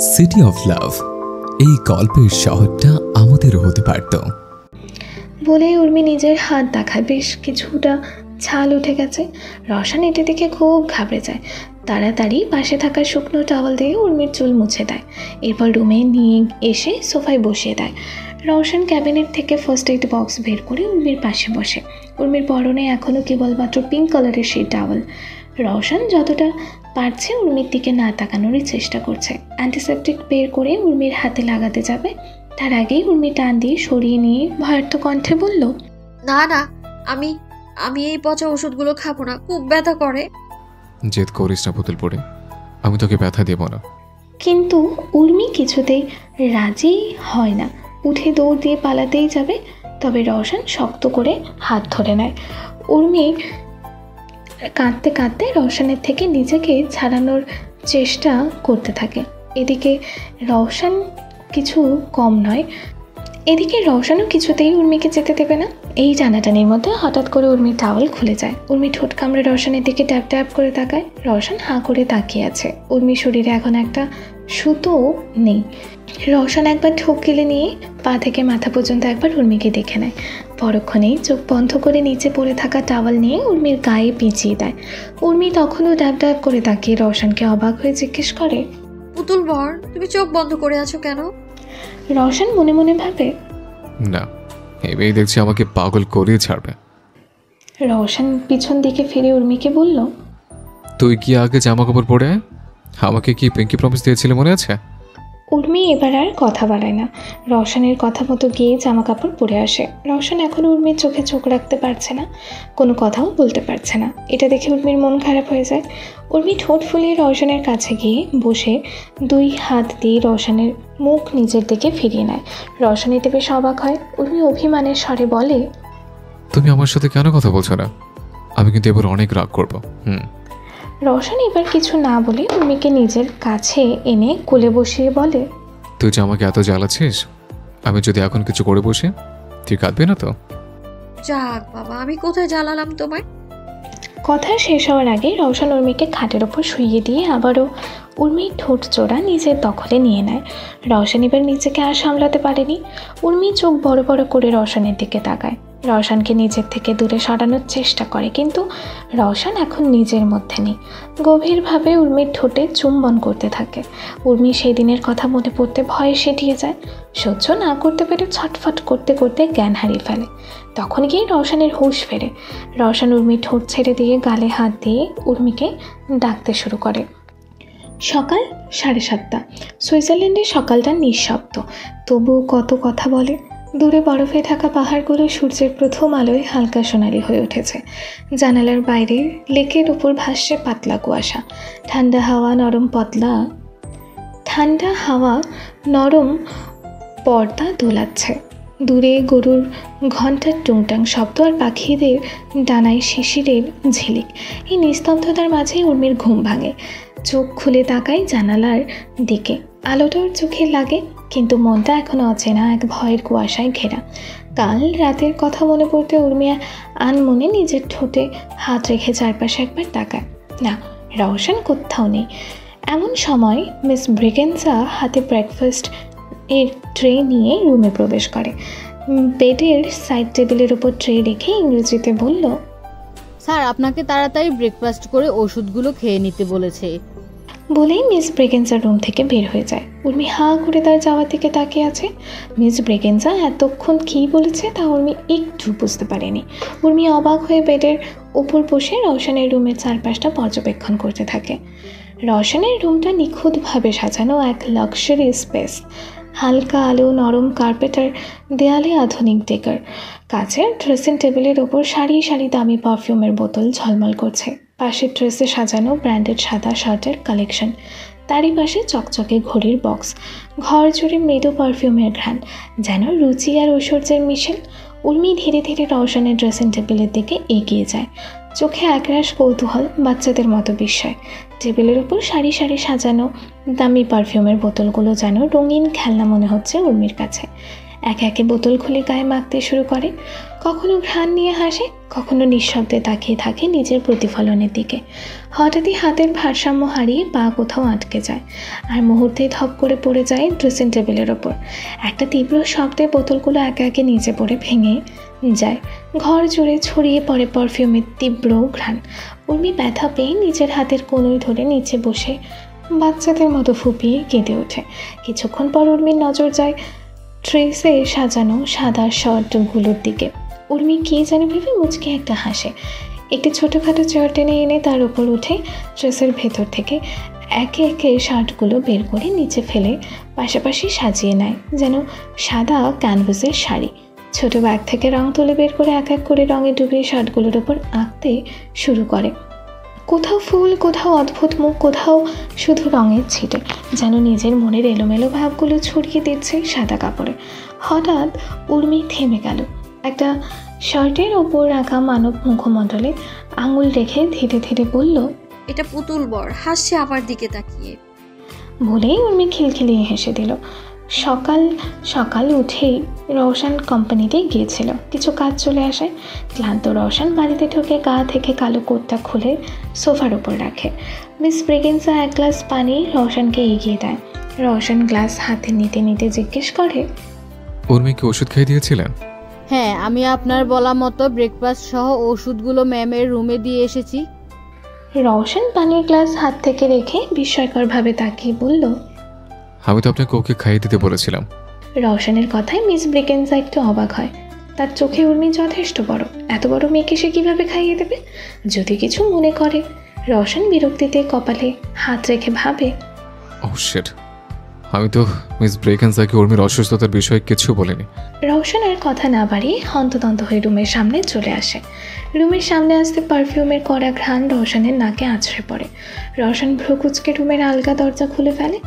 City of love, এই গল্পের শহরটা আমাদেরও হতে পারত। বলে উর্মি নিজের হাত দেখায়, বেশ কিছুটা ছাল উঠে গেছে। রওশন এটা দেখে খুব ঘাবড়ে যায়। তাড়াতাড়ি পাশে থাকা শুকনো টাওয়াল দিয়ে উর্মির চুল মুছে দেয়। এরপর রুমে নিয়ে এসে সোফায় বসিয়ে দেয়। রওশন ক্যাবিনেট থেকে ফার্স্ট এইড বক্স বের করে উর্মির পাশে বসে। উর্মির পরনে এখনও কেবলমাত্র পিঙ্ক কালারের সেই টাওয়াল। রওশন যতটা পারছে উর্মির দিকে না তাকানোরই চেষ্টা করছে। অ্যান্টিসেপটিক বের করে উর্মির হাতে লাগাতে যাবে, তার আগেই উর্মি টান দিয়ে সরিয়ে নিয়ে ভয়ার্থ কণ্ঠে বলল, না না, আমি আমি এই পচা ওষুধগুলো খাবো না, খুব ব্যথা করে। জেদ করিস না পুতুল পড়ে, আমি তোকে ব্যথা দেব না। কিন্তু উর্মি কিছুতেই রাজি হয় না। উঠে দৌড় দিয়ে পালাতেই যাবে, তবে রওশন শক্ত করে হাত ধরে নেয়। উর্মি কাঁদতে কাঁদতে রওশনের থেকে নিজেকে ছাড়ানোর চেষ্টা করতে থাকে। এদিকে রওশন কিছু কম নয়, এদিকে রওশনও কিছুতেই উর্মিকে যেতে দেবে না। এই টানাটানির মধ্যে হঠাৎ করে উর্মির টাওয়াল খুলে যায়। উর্মি ঠোঁট কামড়ে রওশনের দিকে ট্যাপ ট্যাপ করে তাকায়। রওশন হাঁ করে তাকিয়ে আছে। উর্মির শরীরে এখন একটা সুতোও নেই। রওশন একবার ঠোক গিলে নিয়ে পা থেকে মাথা পর্যন্ত একবার উর্মিকে দেখে নেয়। পরক্ষণেই চোখ বন্ধ করে নিচে পড়ে থাকা টাওয়াল নিয়ে উর্মির গায়ে পেঁচিয়ে দেয়। উর্মি তখনও ড্যাব ড্যাব করে তাকিয়ে রওশনকে অবাক হয়ে জিজ্ঞেস করে, পুতুল বর, তুমি চোখ বন্ধ করে আছো কেন? রওশন মনে মনে ভাবে, না, এবারেই দেখছি আমাকে পাগল করিয়ে ছাড়বে। রওশন পিছন দিকে ফিরে উর্মিকে বলল, তুই কি আগে জামা কাপড় পরে আয়? আমাকে কি পিঙ্কি প্রমিস দিয়েছিলে মনে আছে? উর্মি এবার আর কথা বাড়ায় না। রওশনের কথা মতো গিয়ে জামা কাপড় পরে আসে। রওশন এখন উর্মির চোখে চোখ রাখতে পারছে না, কোনো কথাও বলতে পারছে না। এটা দেখে উর্মির মন খারাপ হয়ে যায়। উর্মি ঠোঁট ফুলিয়ে রওশনের কাছে গিয়ে বসে দুই হাত দিয়ে রওশনের মুখ নিজের দিকে ফিরিয়ে নেয়। রওশন এতে বেশ অবাক হয়। উর্মি অভিমানের স্বরে বলে, তুমি আমার সাথে কেন কথা বলছো না? আমি কিন্তু এবার অনেক রাগ করবো। রওশন এবার কিছু না বলে উর্মিকে নিজের কাছে এনে কোলে বসিয়ে বলে, তুই যে আমাকে এত জ্বালাচ্ছিস, আমি যদি এখন কিছু করে বসি তুই কাঁদবি না তো? যাক বাবা, আমি কোথায় জ্বালালাম তোমায়? কথা শেষ হওয়ার আগে রওশন উর্মিকে খাটের ওপর শুইয়ে দিয়ে আবারও উর্মির ঠোঁট জোড়া নিজের দখলে নিয়ে নেয়। রওশন এবার নিজেকে আর সামলাতে পারেনি। উর্মি চোখ বড় বড় করে রওশনের দিকে তাকায়। রওশনকে নিজের থেকে দূরে সরানোর চেষ্টা করে, কিন্তু রওশন এখন নিজের মধ্যে নেই। গভীরভাবে উর্মির ঠোঁটে চুম্বন করতে থাকে। উর্মি সেই দিনের কথা মনে পড়তে ভয়ে সেটিয়ে যায়। সহ্য না করতে পেরে ছটফট করতে করতে জ্ঞান হারিয়ে ফেলে। তখন গিয়ে রওশনের হুঁশ ফেরে। রওশন উর্মির ঠোঁট ছেড়ে দিয়ে গালে হাত দিয়ে উর্মিকে ডাকতে শুরু করে। সকাল 7:30। সুইজারল্যান্ডের সকালটা নিঃশব্দ, তবুও কত কথা বলে। দূরে বরফে ঢাকা পাহাড়গুলো সূর্যের প্রথম আলোয় হালকা সোনালি হয়ে উঠেছে। জানালার বাইরে লেকের উপর ভাসছে পাতলা কুয়াশা। ঠান্ডা হাওয়া নরম পর্দা দোলাচ্ছে। দূরে গরুর ঘণ্টার টুংটাং শব্দ আর পাখিদের ডানায় শিশিরের ঝিলিক। এই নিস্তব্ধতার মাঝে উর্মির ঘুম ভাঙে। চোখ খুলে তাকায় জানালার দিকে। আলোটা ওর চোখে লাগে, কিন্তু মনটা এখনো অচেনা এক ভয়ের কুয়াশায় ঘেরা। কাল রাতের কথা মনে পড়তে উর্মি আনমনে নিজের ঠোঁটে হাত রেখে চারপাশে একবার তাকায়। না, রওশন কোথাও নেই। এমন সময় মিস ব্রিগেন্সা হাতে ব্রেকফাস্ট এর ট্রে নিয়ে রুমে প্রবেশ করে। বেডের সাইড টেবিলের উপর ট্রে রেখে ইংরেজিতে বলল, স্যার আপনাকে তাড়াতাড়ি ব্রেকফাস্ট করে ওষুধগুলো খেয়ে নিতে বলেছে। বলেই মিস ব্রিগেন্সার রুম থেকে বের হয়ে যায়। উর্মি হাঁ করে তার যাওয়ার দিকে তাকিয়ে আছে। মিস ব্রিগেন্সা এতক্ষণ কী বলেছে তা উর্মি একটু বুঝতে পারেনি। উর্মি অবাক হয়ে বেডের উপর বসে রওশনের রুমের চারপাশটা পর্যবেক্ষণ করতে থাকে। রওশনের রুমটা নিখুঁতভাবে সাজানো এক লাক্সারি স্পেস। হালকা আলো, নরম কার্পেট আর দেয়ালে আধুনিক ডেকার। কাছের ড্রেসিং টেবিলের ওপর সারি সারি দামি পারফিউমের বোতল ঝলমল করছে। পাশের ড্রেসে সাজানো ব্র্যান্ডেড সাদা শার্টের কালেকশন। তারই পাশে চকচকে ঘড়ির বক্স। ঘর জুড়ে মৃদু পারফিউমের ঘ্রাণ, যেন রুচি আর ঐশ্বর্যের মিশেল। উর্মি ধীরে ধীরে রওশনের ড্রেসিং টেবিলের দিকে এগিয়ে যায়। চোখে একরাশ কৌতূহল, বাচ্চাদের মতো বিস্ময়। টেবিলের উপর সারি সারি সাজানো দামি পারফিউমের বোতলগুলো যেন রঙিন খেলনা মনে হচ্ছে উর্মির কাছে। একে একে বোতল খুলে গায়ে মাখতে শুরু করে। কখনো ঘ্রাণ নিয়ে হাসে, কখনো নিঃশব্দে তাকিয়ে থাকে নিজের প্রতিফলনের দিকে। হঠাৎই হাতের ভারসাম্য হারিয়ে পা কোথাও আটকে যায়, আর মুহূর্তেই ধপ করে পড়ে যায় ড্রেসিং টেবিলের ওপর। একটা তীব্র শব্দে বোতলগুলো একে একে নিচে পড়ে ভেঙে যায়। ঘর জুড়ে ছড়িয়ে পড়ে পারফিউমের তীব্র ঘ্রাণ। উর্মি ব্যথা পেয়ে নিজের হাতের কোনোই ধরে নিচে বসে বাচ্চাদের মতো ফুপিয়ে কেঁদে ওঠে। কিছুক্ষণ পর উর্মির নজর যায় ট্রেসে সাজানো সাদা শার্টগুলোর দিকে। উর্মি কী জানি ভেবে মুচকে একটা হাসে। একটি ছোটোখাটো চেয়ার টেনে এনে তার উপর উঠে ট্রেসের ভেতর থেকে একে একে শার্টগুলো বের করে নিচে ফেলে পাশাপাশি সাজিয়ে নেয় যেন সাদা ক্যানভাসের শাড়ি। ছোট ব্যাগ থেকে রং তুলে বের করে এক এক করে রঙে ডুবিয়ে শার্টগুলোর ওপর আঁকতে শুরু করে। কোথাও ফুল, কোথাও অদ্ভুত মুখ, কোথাও শুধু রঙের ছিটে, যেন নিজের মনের এলোমেলো ভাবগুলো ছড়িয়ে দিচ্ছে সাদা কাপড়ে। হঠাৎ উর্মি থেমে গেল। একটা শার্টের ওপর রাখা মানব মুখমণ্ডলে আঙুল রেখে ধীরে ধীরে বলল, এটা পুতুল বর, হাসছে আমার দিকে তাকিয়ে। বলেই উর্মি খিলখিলিয়ে হেসে দিল। সকাল সকাল উঠেই রওশন কোম্পানিতে গিয়েছিল, কিছু কাজ চলে আসে। ক্লান্ত রওশন বাড়িতে ঢুকে গা থেকে কালো কোটটা খুলে সোফার ওপর রাখে। মিস ব্রিগেন্সা এক গ্লাস পানি রওশনকে এগিয়ে দেয়। রওশন গ্লাস হাতে নিতে নিতে জিজ্ঞেস করে, উর্মিকে ওষুধ খাইয়ে দিয়েছিলেন? হ্যাঁ, আমি আপনার বলা মতো ব্রেকফাস্ট সহ ওষুধগুলো ম্যামের রুমে দিয়ে এসেছি। রওশন পানির গ্লাস হাত থেকে রেখে বিস্ময়করভাবে তাকিয়ে বলল, আমি তো আপনাকে ওকে খাইয়ে দিতে বলেছিলাম। রওশনের কথায় মিস ব্রিগেন্সা একটু অবাক হয়। তার চোখে উর্মি যথেষ্ট বড়, এত বড় মেয়েকে সে কীভাবে খাইয়ে দেবে? যদি কিছু মনে করে। রওশন বিরক্তিতে কপালে হাত রেখে ভাবে, ওহ শিট, আমি তো মিস ব্রেকেন্সাকে উর্মির অসুস্থতার বিষয়ে কিছু বলিনি। রওশন আর কথা না বাড়িয়ে হন্তদন্ত হয়ে রুমের সামনে চলে আসে। রুমের সামনে আসতে পারফিউমের কড়া ঘ্রাণ রওশনের নাকে আছড়ে পড়ে। রওশন ভ্রুকুচকে রুমের আলগা দরজা খুলে ফেলে।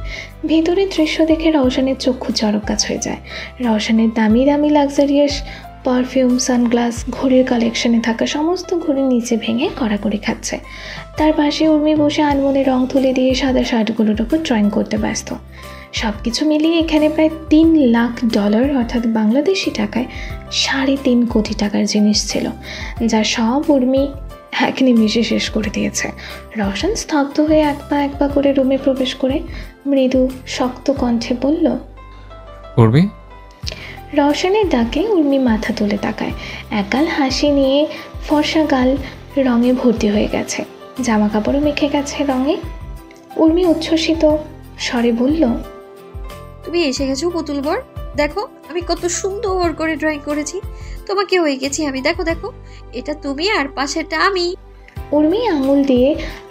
ভেতরের দৃশ্য দেখে রওশনের চক্ষু চড়ক গাছ হয়ে যায়। রওশনের দামি দামি লাক্সারিয়াস পারফিউম, সানগ্লাস, ঘড়ির কালেকশনে থাকা সমস্ত ঘড়ি নিচে ভেঙে কড়াকড়ি খাচ্ছে। তার পাশে উর্মি বসে আনমনে রং তুলে দিয়ে সাদা শার্টগুলোর ওপর ড্রয়িং করতে ব্যস্ত। সব কিছু মিলিয়ে এখানে প্রায় $3 লাখ, অর্থাৎ বাংলাদেশি টাকায় 3.5 কোটি টাকার জিনিস ছিল, যা সব উর্মি এক নিমিষে শেষ করে দিয়েছে। রওশন স্তব্ধ হয়ে এক পা করে রুমে প্রবেশ করে মৃদু শক্ত কণ্ঠে বলল, উর্মি। রওশনের ডাকে উর্মি মাথা তুলে তাকায়। একগাল হাসি নিয়ে ফর্সা গাল রঙে ভর্তি হয়ে গেছে, জামা কাপড়ও মেখে গেছে রঙে। উর্মি উচ্ছ্বসিত স্বরে বলল, তুমি এসে গেছো পুতুল বর, দেখো আমি কত সুন্দর করে ড্রয়িং করেছি, তোমাকেও এঁকেছি আমি, দেখো দেখো, এটা তুমি আর পাশেরটা আমি। উর্মি আঙুল দিয়ে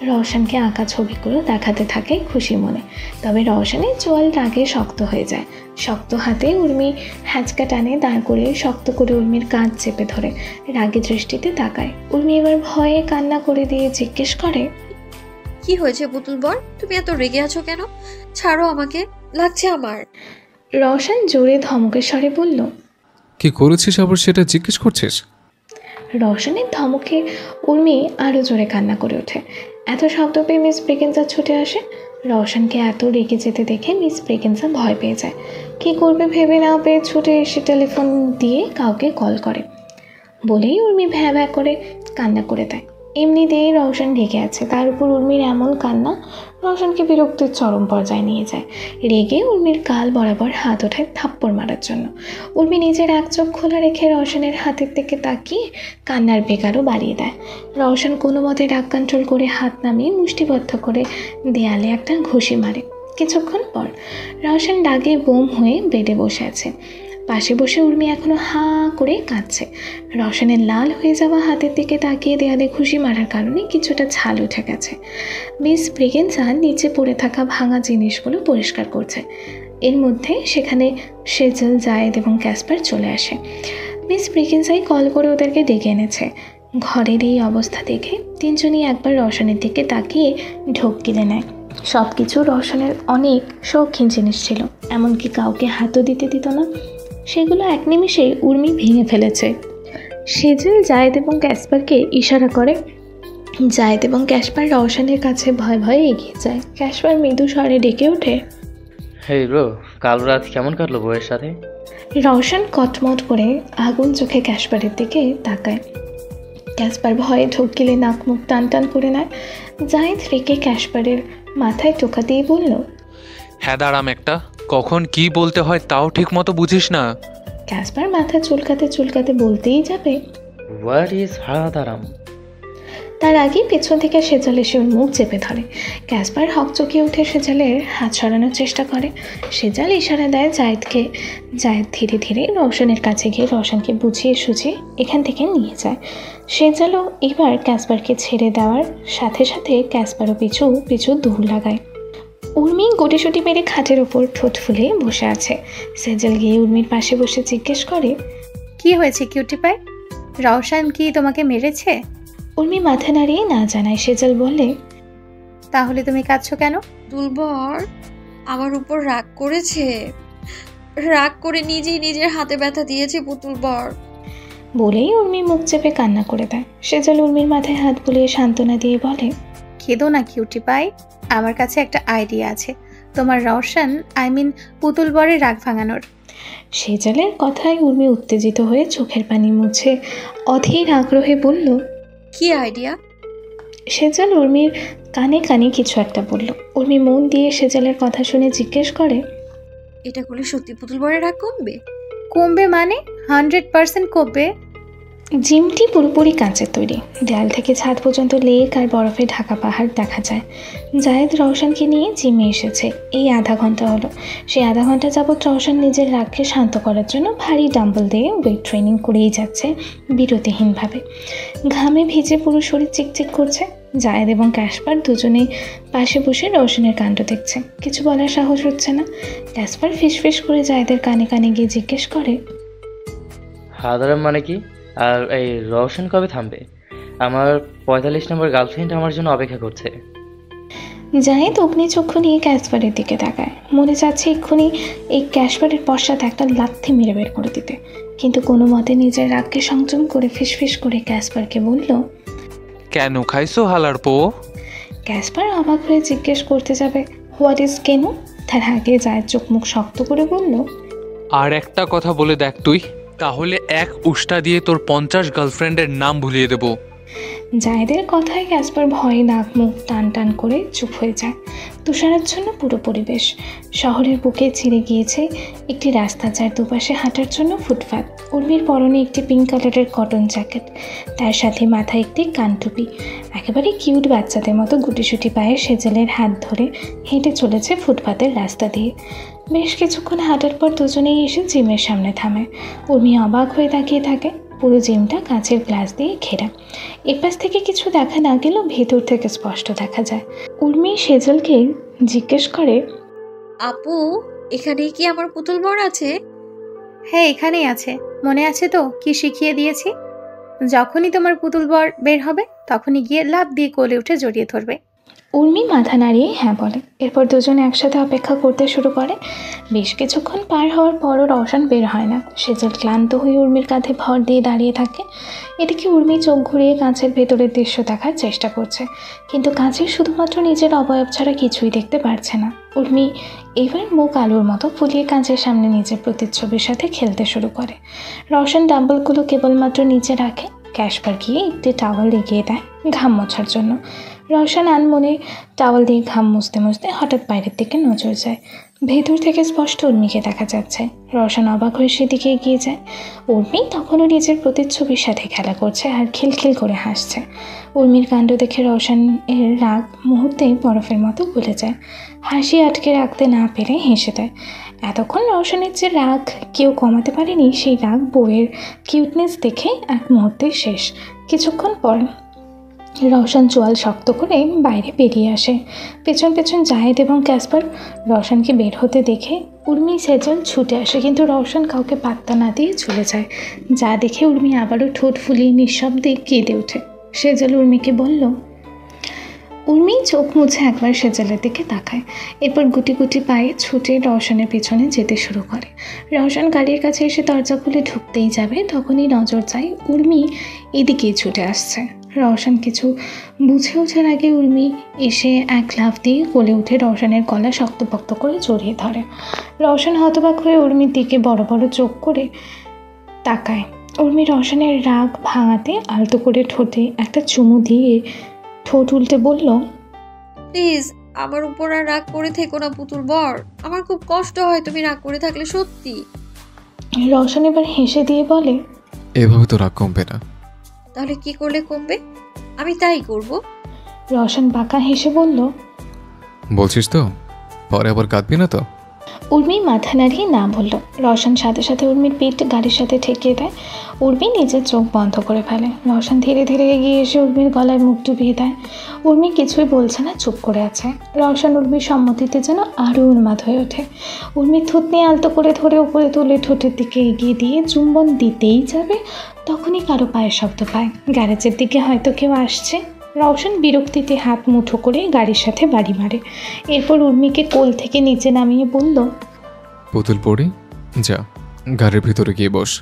রওশনকে আঁকা ছবিগুলো দেখাতে থাকে খুশি মনে। তবে রওশনের চোয়াল রাগে শক্ত হয়ে যায়। শক্ত হাতে উর্মি হ্যাঁচকা টানে দাঁড় করে শক্ত করে উর্মির কাঁধ চেপে ধরে রাগী দৃষ্টিতে তাকায়। উর্মি এবার ভয়ে কান্না করে দিয়ে জিজ্ঞেস করে, কি হয়েছে পুতুল বর, তুমি এত রেগে আছো কেন? ছাড়ো আমাকে, লাগছে আমার। রওশন জোরে ধমকের স্বরে বলল, কি করেছিস আবার সেটা জিজ্ঞেস করছিস? রওশনের ধমকে উর্মি আরও জোরে কান্না করে ওঠে। এত শব্দ পেয়ে মিস ব্রিগেন্সা ছুটে আসে। রওশনকে এত রেগে যেতে দেখে মিস ব্রিগেন্সা ভয় পেয়ে যায়। কী করবে ভেবে না পেয়ে ছুটে এসে টেলিফোন দিয়ে কাউকে কল করে। বলেই উর্মি ভ্যা ভ্যা করে কান্না করে দেয়। এমনিতেই রওশন রেগে আছে, তার উপর উর্মির এমন কান্না রওশনকে বিরক্তির চরম পর্যায়ে নিয়ে যায়। রেগে উর্মির গাল বরাবর হাত ওঠায় থাপ্পড় মারার জন্য। উর্মি নিজের এক চোখ খোলা রেখে রওশনের হাতের দিকে তাকিয়ে কান্নার বেগ আরও বাড়িয়ে দেয়। রওশন কোনো মতে রাগ কন্ট্রোল করে হাত নামিয়ে মুষ্টিবদ্ধ করে দেয়ালে একটা ঘুষি মারে। কিছুক্ষণ পর রওশন রাগে বোম হয়ে বেডে বসে আছে। পাশে বসে উর্মি এখনো হাঁ করে কাঁদছে। রওশনের লাল হয়ে যাওয়া হাতের দিকে তাকিয়ে দেয়ালে ঘুষি মারার কারণে কিছুটা ছাল উঠে গেছে। মিস ব্রিগেন্সা নিচে পড়ে থাকা ভাঙা জিনিসগুলো পরিষ্কার করছে। এর মধ্যে সেখানে সেজেল, জায়েদ এবং ক্যাসপার চলে আসে। মিস ব্রিগেন্সাই কল করে ওদেরকে ডেকে এনেছে। ঘরের এই অবস্থা দেখে তিনজনই একবার রওশনের দিকে তাকিয়ে ঢোক গিলে নেয়। সব কিছু রওশনের অনেক শৌখিন জিনিস ছিল, এমনকি কাউকে হাতও দিতে দিত না। সেগুলো এক নিমিষেই উর্মি ভেঙে ফেলেছে। সেজেল জায়েদ এবং ক্যাসপারকে ইশারা করে। জায়েদ এবং ক্যাসপার রওশনের কাছে ভয়ে ভয়ে এগিয়ে যায়। ক্যাসপার মৃদু স্বরে ডেকে ওঠে, হেই ব্রো, কাল রাত কেমন কাটলো বউয়ের সাথে? রওশন কটমট করে আগুন চোখে ক্যাসপারের দিকে তাকায়। ক্যাসপার ভয়ে ঢোক গিলে নাক মুখ টান টান করে নেয়। জাহিদ রেখে ক্যাসপারের মাথায় টোকা দিয়ে বলল, হ্যাঁ দাঁড়াম একটা, কখন কি বলতে হয় তাও ঠিক মতো বুঝিস না। ক্যাসপার মাথা চুলকাতে চুলকাতে বলতেই যাবে, হোয়াট ইজ হাদারাম? তার আগে পেছন থেকে সেজাল এসে ওর মুখ চেপে ধরে। ক্যাসপার হকচকিয়ে উঠে সেজালের হাত সরানোর চেষ্টা করে। সেজাল ইশারা দেয় জাহিদকে। জাহিদ ধীরে ধীরে রওশনের কাছে গিয়ে রওশনকে বুঝিয়ে সুঝিয়ে এখান থেকে নিয়ে যায়। সেজালও এবার ক্যাসপারকে ছেড়ে দেওয়ার সাথে সাথে ক্যাসপারও পিছু পিছু দৌড় লাগায়। উর্মি গোটিসুটি মেরে খাটের ওপর ঠোঁট ফুলে বসে আছে। সেজাল গিয়ে উর্মির পাশে বসে জিজ্ঞেস করে, কি হয়েছে কিউটি পাই? রওশন কি তোমাকে মেরেছে? উর্মি মাথা নাড়িয়ে না জানায়। সেজাল বলে, তাহলে তুমি কাঁদছো কেন? দুলবর আমার উপর রাগ করেছে, রাগ করে নিজেই নিজের হাতে ব্যথা দিয়েছে পুতুল বর। বলেই উর্মি মুখ চেপে কান্না করে দেয়। সেজাল উর্মির মাথায় হাত বুলিয়ে সান্ত্বনা দিয়ে বলে, কেঁদো না কিউটি পাই, আমার কাছে একটা আইডিয়া আছে তোমার রওশন পুতুল বরের রাগ ভাঙানোর। সেজালের কথায় উর্মি উত্তেজিত হয়ে চোখের পানি মুছে অধীর আগ্রহে বলল, কি আইডিয়া? সেজাল উর্মির কানে কানে কিছু একটা বলল। উর্মি মন দিয়ে সেজালের কথা শুনে জিজ্ঞেস করে, এটা করলে সত্যি পুতুল বরের রাগ কমবে? কমবে মানে 100% কমবে। জিমটি পুরোপুরি কাঁচের তৈরি। দেয়াল থেকে ছাদ পর্যন্ত লেক আর বরফে ঢাকা পাহাড় দেখা যায়। জায়েদ রওশনকে নিয়ে জিমে এসেছে। এই আধা ঘন্টা হলো। সেই আধা ঘন্টা যাবৎ রওশন নিজের রাগকে শান্ত করার জন্য ভারী ডাম্বল দিয়ে ওয়েট ট্রেনিং করেই যাচ্ছে বিরতিহীনভাবে। ঘামে ভিজে পুরো শরীর চিকচিক করছে। জায়েদ এবং ক্যাসপার দুজনেই পাশে বসে রওশনের কাণ্ড দেখছে। কিছু বলার সাহস হচ্ছে না। ক্যাসপার ফিসফিস করে জায়েদের কানে কানে গিয়ে জিজ্ঞেস করে, হাদারাম মানে কি? আর এই রওশন কবে থামবে? আমার 45 নম্বর গার্লফ্রেন্ড আমার জন্য অপেক্ষা করছে। জাহিদ অগ্নিচক্ষু নিয়ে ক্যাসপারের দিকে তাকায়। মনে চাচ্ছে এক্ষুনি এই ক্যাসপারের পশ্চাতে একটা লাথি মেরে বের করে দিতে, কিন্তু কোনো মতে নিজের রাগকে সংযম করে ফিসফিস করে ক্যাসপারকে বলল, কেন খাইছো হালার পো? ক্যাসপার অবাক হয়ে জিজ্ঞেস করতে যাবে হোয়াট ইজ কেন, তার আগে জায়েদ চোখ মুখ শক্ত করে বলল, আর একটা কথা বলে দেখ তুই, তাহলে এক উষ্টা দিয়ে তোর 50 গার্লফ্রেন্ডের নাম ভুলিয়ে দেবো। জায়েদের কথায় ক্যাসপার ভয়ে নাক মুখ টান টান করে চুপ হয়ে যায়। তুষারাচ্ছন্ন পুরো পরিবেশ। শহরের বুকে ছিঁড়ে গিয়েছে একটি রাস্তা, যার দুপাশে হাঁটার জন্য ফুটপাত। উর্মির পরনে একটি পিঙ্ক কালারের কটন জ্যাকেট, তার সাথে মাথায় একটি কানটুপি। একেবারে কিউট বাচ্চাদের মতো গুটিসুটি পায়ে সেজালের হাত ধরে হেঁটে চলেছে ফুটপাতের রাস্তা দিয়ে। বেশ কিছুক্ষণ হাঁটার পর দুজনেই এসে জিমের সামনে থামে। উর্মি অবাক হয়ে তাকিয়ে থাকে। পুরো জিমটা কাঁচের গ্লাস দিয়ে ঘেরা। এপাশ থেকে কিছু দেখা না গেলেও ভেতর থেকে স্পষ্ট দেখা যায়। উর্মি সেজালকে জিজ্ঞেস করে, আপু এখানে কি আমার পুতুল বর আছে? হ্যাঁ এখানেই আছে। মনে আছে তো কি শিখিয়ে দিয়েছি? যখনই তোমার পুতুল বর বের হবে তখনই গিয়ে লাফ দিয়ে কোলে উঠে জড়িয়ে ধরবে। উর্মি মাথা নাড়িয়ে হ্যাঁ বলে। এরপর দুজনে একসাথে অপেক্ষা করতে শুরু করে। বেশ কিছুক্ষণ পার হওয়ার পরও রওশন বের হয় না। সেজাল ক্লান্ত হয়ে উর্মির কাঁধে ভর দিয়ে দাঁড়িয়ে থাকে। এদিকে উর্মি চোখ ঘুরিয়ে কাঁচের ভেতরের দৃশ্য দেখার চেষ্টা করছে, কিন্তু কাঁচের শুধুমাত্র নিজের অবয়ব ছাড়া কিছুই দেখতে পারছে না। উর্মি এবার মুখ আলুর মতো ফুলিয়ে কাঁচের সামনে নিজের প্রতিচ্ছবির সাথে খেলতে শুরু করে। রওশন ডাম্বলগুলো কেবলমাত্র নিচে রাখে। ক্যাসপার গিয়ে একটি টাওয়াল এগিয়ে দেয় ঘাম মোছার জন্য। রওশন আনমনে টাওয়াল দিয়ে ঘাম মুছতে মুছতে হঠাৎ বাইরের দিকে নজর যায়। ভেতর থেকে স্পষ্ট উর্মিকে দেখা যাচ্ছে। রওশন অবাক হয়ে সেদিকে এগিয়ে যায়। উর্মি তখনও নিজের প্রতিচ্ছবির সাথে খেলা করছে আর খিলখিল করে হাসছে। উর্মির কাণ্ড দেখে রওশনের রাগ মুহূর্তেই বরফের মতো গলে যায়। হাসি আটকে রাখতে না পেরে হেসে দেয়। এতক্ষণ রওশনের যে রাগ কেউ কমাতে পারেনি, সেই রাগ বউয়ের কিউটনেস দেখে এক মুহূর্তে শেষ। কিছুক্ষণ পর রওশন চোয়াল শক্ত করে বাইরে বেরিয়ে আসে। পেছন পেছন জায়েদ এবং ক্যাসপার রওশনকে বের হতে দেখে উর্মি সেজাল ছুটে আসে, কিন্তু রওশন কাউকে পাত্তা না দিয়ে চলে যায়। যা দেখে উর্মি আবারও ঠোঁট ফুলিয়ে নিঃশব্দে কেঁদে ওঠে। সেজাল উর্মিকে বলল, উর্মি চোখ মুছে একবার সেজালের দিকে তাকায়। এরপর গুটি গুটি পায়ে ছুটে রওশনের পিছনে যেতে শুরু করে। রওশন গাড়ির কাছে এসে দরজা খুলে ঢুকতেই যাবে, তখনই নজর যায় উর্মি এদিকেই ছুটে আসছে। রওশন কিছু বুঝে ওঠার আগে উর্মি এসে এক লাফ দিয়ে কোলে উঠে রওশনের গলা শক্তপোক্ত করে জড়িয়ে ধরে। রওশন হতবাক হয়ে উর্মির দিকে বড় বড় চোখ করে তাকায়। উর্মি রওশনের রাগ ভাঙাতে আলতো করে ঠোঁটে একটা চুমু দিয়ে ঠোঁট উল্টে বলল, প্লিজ আমার উপর আর রাগ করে থেকো না পুতুল বর, আমার খুব কষ্ট হয় তুমি রাগ করে থাকলে, সত্যি। রওশন এবার হেসে দিয়ে বলে, এভাবে তো রাগ কমবে না। তাহলে কি করলে কমবে? আমি তাই করব। রওশন বাঁকা হেসে বলল, বলছিস তো? পরে আবার কাঁদবি না তো? উর্মি মাথা নাড়িয়ে না বলল। রওশন সাথে সাথে উর্মির পিঠ গাড়ির সাথে ঠেকিয়ে দেয়। উর্মি নিজের চোখ বন্ধ করে ফেলে। রওশন ধীরে ধীরে এগিয়ে এসে উর্মির গলায় মুখ ডুবিয়ে দেয়। উর্মি কিছুই বলছে না, চুপ করে আছে। রওশন উর্মির সম্মতিতে যেন আরও উন্মাদ হয়ে ওঠে। উর্মির থুতনি আলতো করে ধরে উপরে তুলে ঠোঁটের দিকে এগিয়ে দিয়ে চুম্বন দিতেই যাবে, তখনই কারো পায়ের শব্দ পায়। গ্যারেজের দিকে হয়তো কেউ আসছে। রওশন বিরক্তিতে হাত মুঠো করে গাড়ির সাথে বাড়ি মারে। এরপর উর্মিকে কোল থেকে নিচে নামিয়ে বলল, পুতুল পড়ি, যা গাড়ির ভিতরে গিয়ে বস।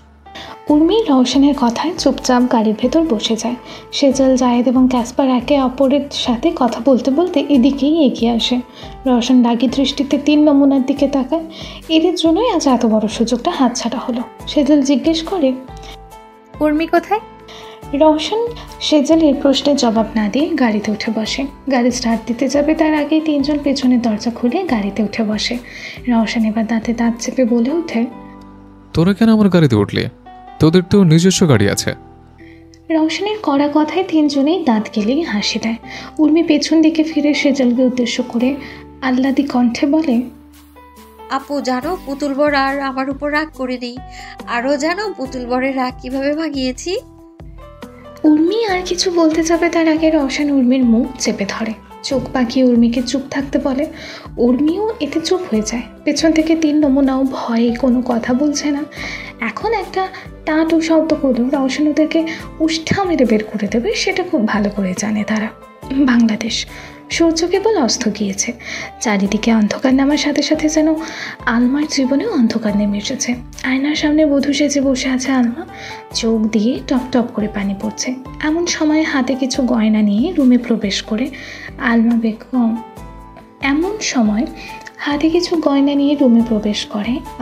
উর্মি রওশনের কথায় চুপচাপ গাড়ির ভেতর বসে যায়। সেজল, জায়েদ এবং ক্যাসপার একে অপরের সাথে কথা বলতে বলতে এদিকেই এগিয়ে আসে। রওশন রাগী দৃষ্টিতে 3 নমুনার দিকে তাকায়। এদের জন্যই আজ এত বড় সুযোগটা হাতছাড়া হলো। সেজল জিজ্ঞেস করে, উর্মি কোথায়? রওশন সেজলের প্রশ্নের জবাব না দিয়ে গাড়িতে উঠে বসে। গাড়ি স্টার্ট দিতে যাবে তার আগেই 3 জন পেছনের দরজা খুলে গাড়িতে উঠে বসে। রওশন এবার দাঁতে দাঁত চেপে বলে ওঠে, তোরা কেন আমার গাড়িতে উঠলি? তোদের তো নিজস্ব গাড়ি আছে। রওশনের কড়া কথায় 3 জনেই দাঁত গেলেই হাসি দেয়। উর্মি পেছন দিকে ফিরে সেজলকে উদ্দেশ্য করে আহ্লাদি কণ্ঠে বলে, আপু জানো পুতুল বর আর আমার উপর রাগ করে নেই, আরও জানো পুতুল বরের রাগ কিভাবে ভাগিয়েছি। উর্মি আর কিছু বলতে যাবে তার আগে রওশন উর্মির মুখ চেপে ধরে। চোখ পাকিয়ে উর্মিকে চুপ থাকতে বলে। উর্মিও এতে চুপ হয়ে যায়। পেছন থেকে 3 নমুনাও ভয়ে কোনো কথা বলছে না। এখন একটা টাটু শব্দ করলেও রওশন ওদেরকে উষ্ঠা মেরে বের করে দেবে, সেটা খুব ভালো করে জানে তারা। বাংলাদেশ। সূর্য কেবল অস্ত গিয়েছে। চারিদিকে অন্ধকার নামার সাথে সাথে যেন আলমার জীবনেও অন্ধকার নেমে এসেছে। আয়নার সামনে বধূ সেজে বসে আছে আলমা। চোখ দিয়ে টপ টপ করে পানি পড়ছে। এমন সময় হাতে কিছু গয়না নিয়ে রুমে প্রবেশ করে আলমা বেগম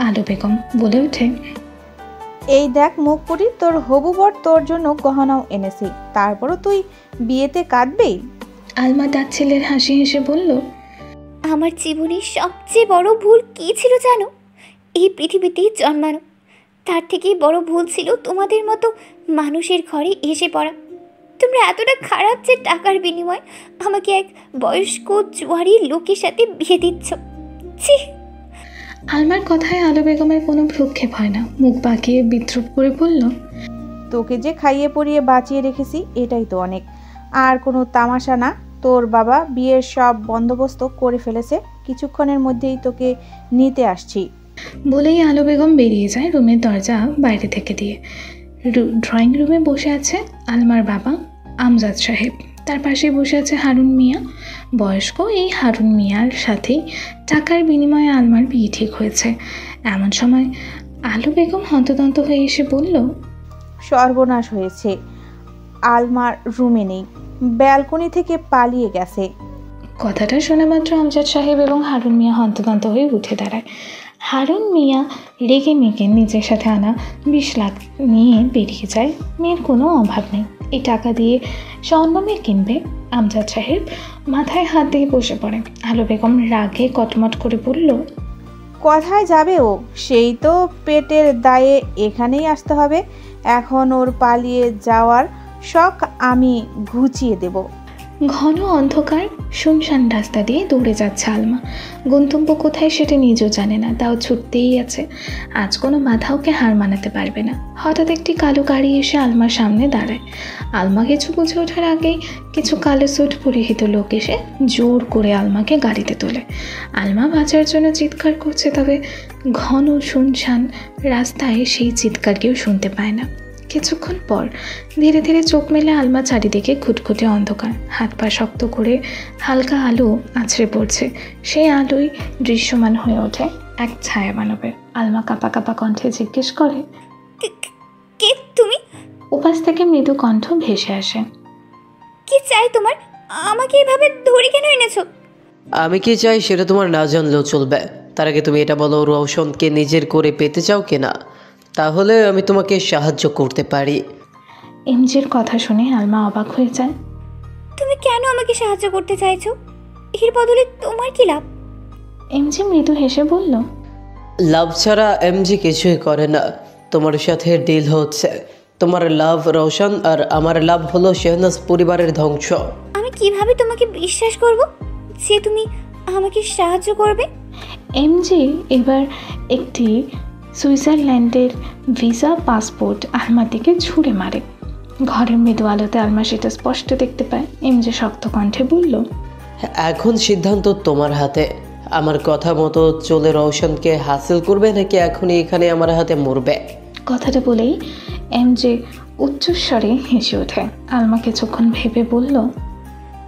আলো বেগম বলে ওঠে, এই দেখ মুখ পুরি, তোর হবু বর তোর জন্য গহনাও এনেছি, তারপরও তুই বিয়েতে কাঁদবি? আলমা তার ছেলের হাসি হেসে বলল, আমার জীবনের সবচেয়ে বড় ভুল কী ছিল জানো? এই পৃথিবীতে জন্মানো। তার থেকেই বড় ভুল ছিল তোমাদের মতো মানুষের ঘরে এসে পড়া। তোমরা এতটা খারাপ যে টাকার বিনিময়ে আমাকে এক বয়স্ক জুয়ারি লোকের সাথে বিয়ে দিচ্ছ। ছি! আলমার কথায় আলো বেগমের কোনো ভ্রুক্ষেপ হয় না। মুখ বাঁকিয়ে বিদ্রুপ করে বলল, তোকে যে খাইয়ে পরিয়ে বাঁচিয়ে রেখেছি এটাই তো অনেক, আর কোনো তামাশা না। তোর বাবা বিয়ের সব বন্দোবস্ত করে ফেলেছে, কিছুক্ষণের মধ্যেই তোকে নিতে আসছি। বলেই আলো বেগম বেরিয়ে যায় রুমের দরজা বাইরে থেকে দিয়ে। ড্রয়িং রুমে বসে আছে আলমার বাবা আমজাদ সাহেব। তার পাশে বসে আছে হারুন মিয়া। বয়স্ক এই হারুন মিয়ার সাথেই টাকার বিনিময়ে আলমার বিয়ে ঠিক হয়েছে। এমন সময় আলো বেগম হন্তদন্ত হয়ে এসে বলল, সর্বনাশ হয়েছে, আলমার রুমে নেই, ব্যালকনি থেকে পালিয়ে গেছে। কথাটা শোনা মাত্র আমজাদ সাহেব এবং হারুন মিয়া হন্তদন্ত হয়ে উঠে দাঁড়ায়। হারুন মিয়া রেগে মেগে নিজের সাথে আনা 20 লাখ নিয়ে বেরিয়ে যায়। মেয়ের কোনো অভাব নেই, এই টাকা দিয়ে স্বর্ণ মেয়ে কিনবে। আমজাদ সাহেব মাথায় হাত দিয়ে বসে পড়ে। আলো বেগম রাগে কটমট করে বলল, কোথায় যাবে ও? সেই তো পেটের দায়ে এখানেই আসতে হবে। এখন ওর পালিয়ে যাওয়ার শখ আমি ঘুচিয়ে দেব। ঘন অন্ধকার শুনশান রাস্তা দিয়ে দৌড়ে যাচ্ছে আলমা। গন্তব্য কোথায় সেটা নিজেও জানে না, তাও ছুটতেই আছে। আজ কোনো বাধা ওকে হার মানাতে পারবে না। হঠাৎ একটি কালো গাড়ি এসে আলমার সামনে দাঁড়ায়। আলমা কিছু বুঝে ওঠার আগেই কিছু কালো স্যুট পরিহিত লোক এসে জোর করে আলমাকে গাড়িতে তোলে। আলমা বাঁচার জন্য চিৎকার করছে, তবে ঘন শুনশান রাস্তায় সেই চিৎকার কেউ শুনতে পায় না। কিছুক্ষণ পর ধীরে ধীরে চোখ মেলে আলমা চারিদিকে খুটখুটে অন্ধকার। হাত পা শক্ত করে হালকা আলো আছড়ে পড়ছে। সেই আলোয় দৃশ্যমান হয়ে ওঠে এক ছায়া মানবের। আলমা কাঁপা কাঁপা কণ্ঠে জিজ্ঞেস করে, কে তুমি? উপাস থেকে মৃদু কণ্ঠ ভেসে আসে, কি চাই তোমার? আমাকে এভাবে ধরে কেন এনেছো? আমি কি চাই সেটা তোমার না জানলেও চলবে। তার আগে তুমি এটা বলো, রওশনকে নিজের করে পেতে চাও কিনা, তাহলে আমি তোমাকে সাহায্য করতে পারি। এমজির কথা শুনে আলমা অবাক হয়ে যায়। তুমি কেন আমাকে সাহায্য করতে চাইছো? এর বদলে তোমার কি লাভ? এমজি মৃদু হেসে বলল, লাভ ছাড়া এমজি কিছুই করে না। তোমার সাথে ডিল হচ্ছে, তোমার লাভ রওশন আর আমার লাভ হলো শেহনাজ পরিবারের ধ্বংস। আমি কিভাবে তোমাকে বিশ্বাস করব যে তুমি আমাকে সাহায্য করবে? এমজি এবার একটি সুইজারল্যান্ডের ভিসা পাসপোর্ট আলমার দিকে ছুঁড়ে মারে। ঘরের মৃদু আলোতে আলমা সেটা স্পষ্ট দেখতে পায়। এমজি শক্ত কণ্ঠে বলল, এখন সিদ্ধান্ত তোমার হাতে। আমার কথা মতো চলে রওশনকে হাসিল করবে, নাকি এখনই এখানে আমার হাতে মরবে? কথাটা বলেই এমজি উচ্চস্বরে হেসে ওঠে। আলমা কিছুক্ষণ ভেবে বলল,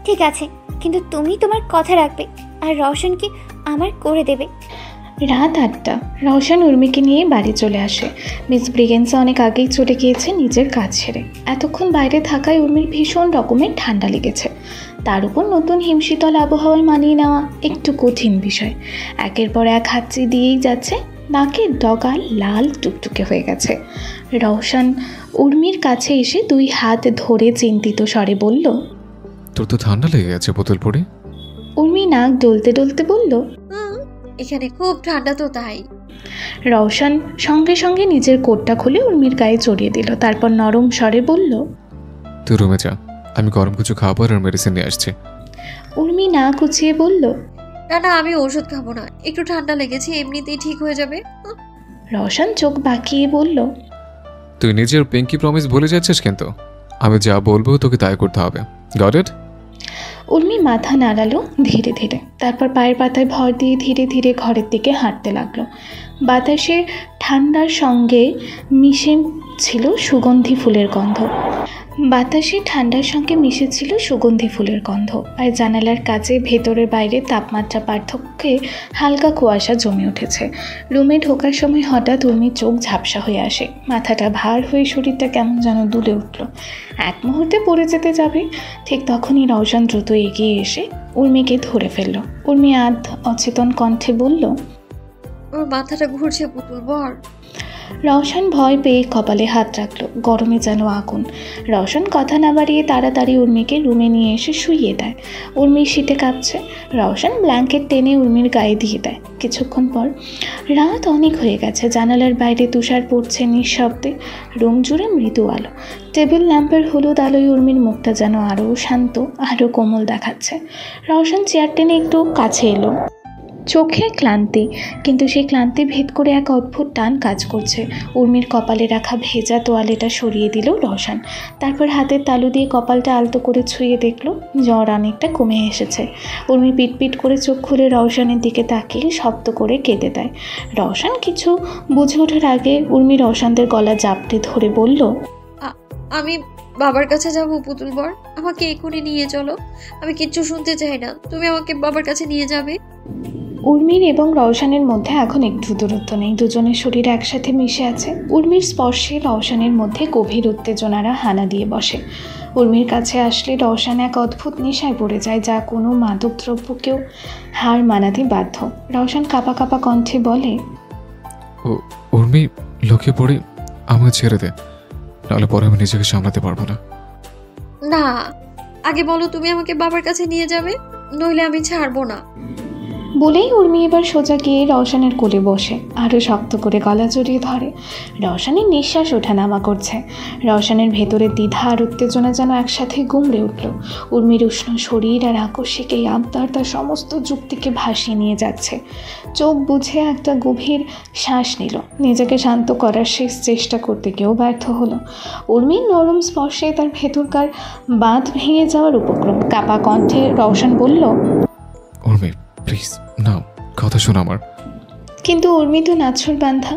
ঠিক আছে, কিন্তু তুমি তোমার কথা রাখবে আর রওশনকে আমার করে দেবে। রাত 8টা। রওশন উর্মিকে নিয়ে বাড়ি চলে আসে। মিস ব্রিগেন্সা অনেক আগেই চলে গিয়েছে নিজের কাজ ছেড়ে। এতক্ষণ বাইরে থাকায় উর্মির ভীষণ রকমের ঠান্ডা লেগেছে। তার উপর নতুন হিমশীতল আবহাওয়ায় মানিয়ে নেওয়া একটু কঠিন বিষয়। একের পর এক হাঁচি দিয়েই যাচ্ছে, নাকের ডগা লাল টুকটুকে হয়ে গেছে। রওশন উর্মির কাছে এসে 2 হাত ধরে চিন্তিত স্বরে বলল, তোর তো ঠান্ডা লেগে গেছে বোতল পড়ে। উর্মি নাক ডলতে ডলতে বলল, এখানে খুব ঠান্ডা তো তাই। রওশন সঙ্গে সঙ্গে নিজের কোটটা খুলে উর্মির গায়ে জড়িয়ে দিল। তারপর নরম স্বরে বলল, তুই রুমে যা, আমি গরম কিছু খাবার আর মেডিসিন নিয়ে আসছি। উর্মি না কুচিয়ে বলল, না না, আমি ওষুধ খাবো না, একটু ঠান্ডা লেগেছে, এমনিতেই ঠিক হয়ে যাবে। রওশন চোখ বাঁকিয়ে বলল, তুই নিজের পিঙ্কি প্রমিস ভুলে যাচ্ছিস, কিন্তু আমি যা বলবো তোকে তাই করতে হবে। Got it? উর্মি মাথা নাড়ালো ধীরে ধীরে। তারপর পায়ের পাতায় ভর দিয়ে ধীরে ধীরে ঘরের দিকে হাঁটতে লাগলো। বাতাসে ঠান্ডার সঙ্গে মিশে ছিল সুগন্ধি ফুলের গন্ধ। আর জানালার কাছে ভেতরের বাইরে তাপমাত্রা পার্থক্যে হালকা কুয়াশা জমে উঠেছে। রুমে ঢোকার সময় হঠাৎ উর্মির চোখ ঝাপসা হয়ে আসে। মাথাটা ভার হয়ে শরীরটা কেমন যেন দুলে উঠল। এক মুহূর্তে পড়ে যেতে যাবে, ঠিক তখনই রওশন দ্রুত এগিয়ে এসে উর্মিকে ধরে ফেলল। উর্মি আধ অচেতন কণ্ঠে বলল, ওর মাথাটা ঘুরছে পুতুল বর। রওশন ভয় পেয়ে কপালে হাত রাখল, গরমে যেন আগুন। রওশন কথা না বাড়িয়ে তাড়াতাড়ি উর্মিকে রুমে নিয়ে এসে শুইয়ে দেয়। উর্মি শীতে কাঁপছে। রওশন ব্ল্যাঙ্কেট টেনে উর্মির গায়ে দিয়ে দেয়। কিছুক্ষণ পর রাত অনেক হয়ে গেছে। জানালার বাইরে তুষার পড়ছে নিঃশব্দে। রুম জুড়ে মৃদু আলো। টেবিল ল্যাম্পের হলুদ আলোয় উর্মির মুখটা যেন আরও শান্ত, আরও কোমল দেখাচ্ছে। রওশন চেয়ার টেনে একটু কাছে এলো। চোখে ক্লান্তি, কিন্তু সেই ক্লান্তি ভেদ করে এক অদ্ভুত টান কাজ করছে। উর্মির কপালে রাখা ভেজা তোয়ালেটা সরিয়ে দিল রওশন। তারপর হাতের তালু দিয়ে কপালটা আলতো করে ছুঁয়ে দেখল জ্বর অনেকটা কমে এসেছে। উর্মি পিটপিট করে চোখ খুলে রওশনের দিকে তাকিয়ে শব্দ করে কেঁদে দেয়। রওশন কিছু বুঝে ওঠার আগে উর্মি রওশনদের গলা জাপটে ধরে বলল, আমি বাবার কাছে যাবো পুতুল বর, আমাকে এখনই নিয়ে চলো। আমি কিচ্ছু শুনতে চাই না, তুমি আমাকে বাবার কাছে নিয়ে যাবে। উর্মির এবং রওশনের মধ্যে এখন একটু দূরত্ব নেই। দুজনের শরীর একসাথে মিশে আছে। উর্মির স্পর্শে রওশনের মধ্যে গভীর উত্তেজনারা হানা দিয়ে বসে। উর্মির কাছে আসলে রওশন এক অদ্ভুত নেশায় পড়ে যায়, যা কোনো মাদকদ্রব্যকেও হার মানাতে বাধ্য। রওশন কাঁপা কাঁপা কণ্ঠে বলে, উর্মি, লোকে পড়ে আমাকে ছেড়ে দে, নাহলে পরে আমি নিজেকে সামলাতে পারবো না। না, আগে বলো তুমি আমাকে বাবার কাছে নিয়ে যাবে, নইলে আমি ছাড়বো না। বলেই উর্মি এবার সোজা গিয়ে রওশনের কোলে বসে আরও শক্ত করে গলা জড়িয়ে ধরে। রওশনের নিঃশ্বাস ওঠানামা করছে। রওশনের ভেতরের দ্বিধা আর উত্তেজনা যেন একসাথে গুমড়ে উঠল। উর্মির উষ্ণ শরীর আর আকস্মিক এই আবদার তার সমস্ত যুক্তিকে ভাসিয়ে নিয়ে যাচ্ছে। চোখ বুঝে একটা গভীর শ্বাস নিল। নিজেকে শান্ত করার শেষ চেষ্টা করতে গিয়েও ব্যর্থ হলো। উর্মির নরম স্পর্শে তার ভেতরকার বাঁধ ভেঙে যাওয়ার উপক্রম। কাপা কণ্ঠে রওশন বলল, উর্মি প্লিজ না, কথা শোন আমার। কিন্তু উর্মি তো নাছর বান্ধা।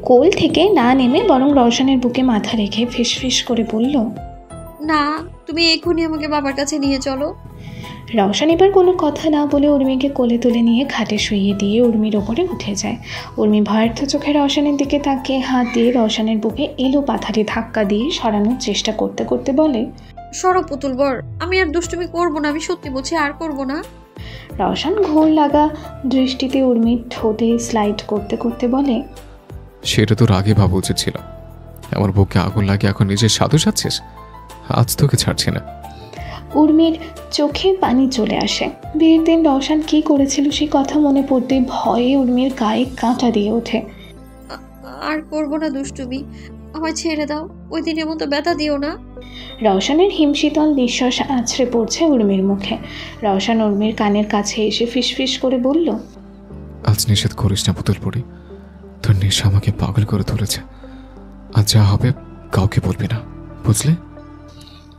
কোল থেকে না নেমে বরং রওশনের বুকে মাথা রেখে ফিসফিস করে বলল, না, তুমি এখনই আমাকে বাবার কাছে নিয়ে চলো। রওশন এবার কোনো কথা না বলে উর্মিকে কোলে তুলে নিয়ে খাটে শুইয়ে দিয়ে উর্মির ওপরে উঠে যায়। উর্মি ভয়ার্থ চোখে রওশনের দিকে তাকিয়ে হাত দিয়ে রওশনের বুকে এলো পাথারে ধাক্কা দিয়ে সরানোর চেষ্টা করতে করতে বলে, সরো পুতুল বর, আমি আর দুষ্টুমি করবো না, আমি সত্যি বলছি আর করবো না। রওশন ঘোর লাগা দৃষ্টিতে উর্মির ঠোঁটে স্লাইড করতে করতে বলে, সেটা তোর আগে ভাবা উচিত ছিল। আমার বুকে আগুন লাগে এখন নিজের সাধু সাচ্ছিস? আজ তোকে ছাড়ছি না। উর্মির চোখে পানি চলে আসে। বিয়ের দিন রওশন কী করেছিল সে কথা মনে পড়তে ভয়ে উর্মির গায়ে কাঁটা দিয়ে ওঠে। আর করবো না দুষ্টুমি, আমায় ছেড়ে দাও, ওই দিনের মতো ব্যথা দিও না। রওশনের হিমশীতল নিঃশ্বাস আছড়ে পড়ছে উর্মির মুখে। রওশন উর্মির কানের কাছে এসে ফিসফিস করে বলল, আজ নিষেধ করিস না পুতুল পড়ি, তোর নেশা আমাকে পাগল করে তুলেছে। আজ যা হবে কাউকে বলবি না, বুঝলে?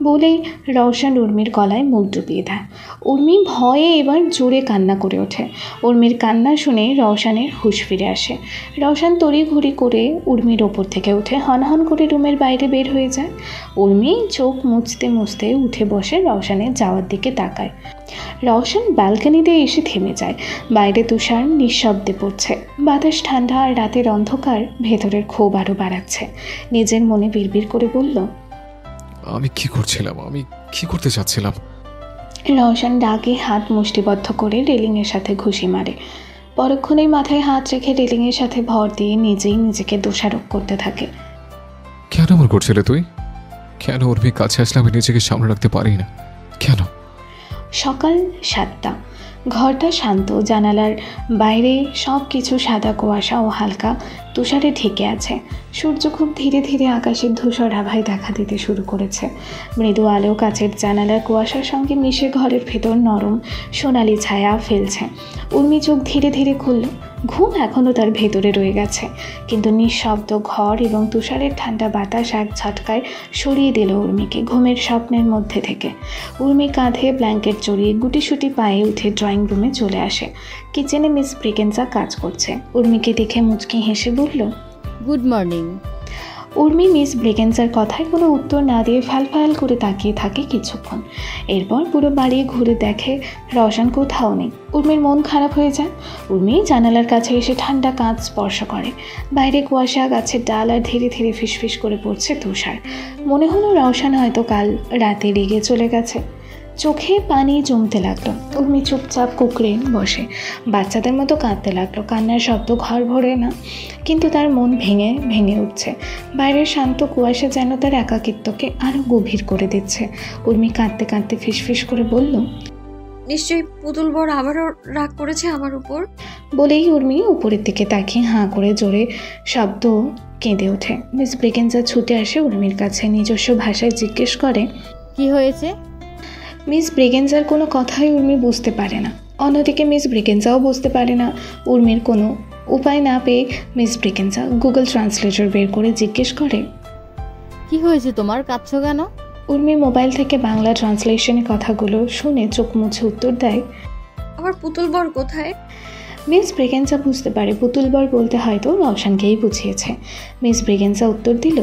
বলেই রওশন উর্মির গলায় মুখ ডুবিয়ে দেয়। উর্মি ভয়ে এবার জোরে কান্না করে ওঠে। উর্মির কান্না শুনে রওশনের হুঁশ ফিরে আসে। রওশন তড়িঘড়ি করে উর্মির ওপর থেকে উঠে হনহন করে রুমের বাইরে বের হয়ে যায়। উর্মি চোখ মুছতে মুছতে উঠে বসে রওশনের যাওয়ার দিকে তাকায়। রওশন ব্যালকনিতে এসে থেমে যায়। বাইরে তুষার নিঃশব্দে পড়ছে। বাতাস ঠান্ডা আর রাতের অন্ধকার ভেতরের ক্ষোভ আরও বাড়াচ্ছে। নিজের মনে বিড়বিড় করে বলল, আমি কি করছিলাম, আমি কি করতে চাচ্ছিলাম? রওশন ডাকে হাত মুষ্টিবদ্ধ করে রেলিংয়ের সাথে ঘুষি মারে। পরক্ষণেই মাথায় হাত রেখে রেলিংয়ের সাথে ভর দিয়ে নিজেই নিজেকে দোষারোপ করতে থাকে। কেন এমন করছিলে তুই? কেন উর্মির কাছে আসলে আমি নিজেকে সামনে রাখতে পারি না? কেন? সকাল 7টা। ঘরটা শান্ত। জানালার বাইরে সব কিছু সাদা কুয়াশা ও হালকা তুষারে ঢেকে আছে। সূর্য খুব ধীরে ধীরে আকাশের ধূসর আভায় দেখা দিতে শুরু করেছে। মৃদু আলো কাচের জানালার কুয়াশার সঙ্গে মিশে ঘরের ভেতর নরম সোনালি ছায়া ফেলছে। উর্মি চোখ ধীরে ধীরে খুলল। ঘুম এখনও তার ভেতরে রয়ে গেছে, কিন্তু নিঃশব্দ ঘর এবং তুষারের ঠান্ডা বাতাস এক ঝটকায় সরিয়ে দিল উর্মিকে ঘুমের স্বপ্নের মধ্যে থেকে। উর্মি কাঁধে ব্ল্যাঙ্কেট জড়িয়ে গুটিসুটি পায়ে উঠে ড্রয়িং রুমে চলে আসে। কিচেনে মিস ব্রিগেনজা কাজ করছে। উর্মিকে দেখে মুচকি হেসে বলল, গুড মর্নিং। উর্মি মিস ব্রিগেনজার কথায় কোনো উত্তর না দিয়ে ফ্যাল করে তাকিয়ে থাকে কিছুক্ষণ। এরপর পুরো বাড়ি ঘুরে দেখে রওশন কোথাও নেই। উর্মির মন খারাপ হয়ে যায়। উর্মি জানালার কাছে এসে ঠান্ডা কাঁচ স্পর্শ করে। বাইরে কুয়াশা, গাছের ডাল আর ধীরে ধীরে ফিসফিস করে পড়ছে তুষার। মনে হলো রওশন হয়তো কাল রাতে রেগে চলে গেছে। চোখে পানি জমতে লাগলো। উর্মি চুপচাপ কুঁকড়ে বসে বাচ্চাদের মতো কাঁদতে লাগলো। কান্নার শব্দ ঘর ভরে না, কিন্তু তার মন ভেঙে ভেঙে উঠছে। বাইরের শান্ত কুয়াশা যেন তার একাকিত্বকে আরও গভীর করে দিচ্ছে। উর্মি কাঁদতে কাঁদতে ফিসফিস করে বলল, নিশ্চয়ই পুতুল বর আবারও রাগ করেছে আমার উপর। বলেই উর্মি উপরের দিকে তাকিয়ে হাঁ করে জোরে শব্দ কেঁদে ওঠে। মিস ব্রিগেনজা ছুটে আসে উর্মির কাছে। নিজস্ব ভাষায় জিজ্ঞেস করে, কি হয়েছে? মিস ব্রিগেনজার কোনো কথাই উর্মি বুঝতে পারে না। অন্যদিকে মিস ব্রিগেনজাও বুঝতে পারে না। উর্মির কোনো উপায় না পেয়ে মিস ব্রিগেনজা গুগল ট্রান্সলেটর বের করে জিজ্ঞেস করে, কি হয়েছে তোমার, কাঁদছো কেন? উর্মি মোবাইল থেকে বাংলা ট্রান্সলেশনের কথাগুলো শুনে চোখ মুছে উত্তর দেয়, আমার পুতুল বর কোথায়? মিস ব্রিগেনজা বুঝতে পারে পুতুল বর বলতে হয়তো রওশনকেই বুঝিয়েছে। মিস ব্রিগেনজা উত্তর দিল,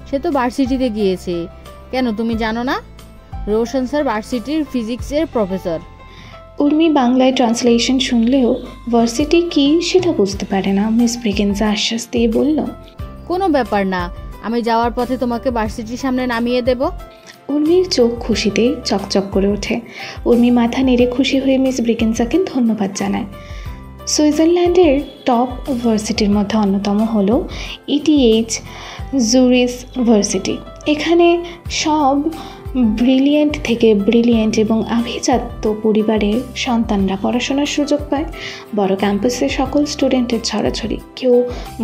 সে তো ভার্সিটিতে গিয়েছে। কেন, তুমি জানো না? রোশন স্যার ভার্সিটির ফিজিক্সের প্রফেসর। উর্মি বাংলায় ট্রান্সলেশন শুনলেও ভার্সিটি কি সেটা বুঝতে পারে না। মিস ব্রিগেনজা আশ্বাস দিয়ে বলল, কোনো ব্যাপার না, আমি যাওয়ার পথে তোমাকে ভার্সিটির সামনে নামিয়ে দেব। উর্মির চোখ খুশিতে চকচক করে ওঠে। উর্মি মাথা নেড়ে খুশি হয়ে মিস ব্রিগেনজাকে ধন্যবাদ জানায়। সুইজারল্যান্ডের টপ ভার্সিটির মধ্যে অন্যতম হলো ইটিএইচ জুরিচ ভার্সিটি। এখানে সব ব্রিলিয়েন্ট থেকে ব্রিলিয়েন্ট এবং আভিজাত্য পরিবারের সন্তানরা পড়াশোনার সুযোগ পায়। বড় ক্যাম্পাসে সকল স্টুডেন্টের ছড়াছড়ি। কেউ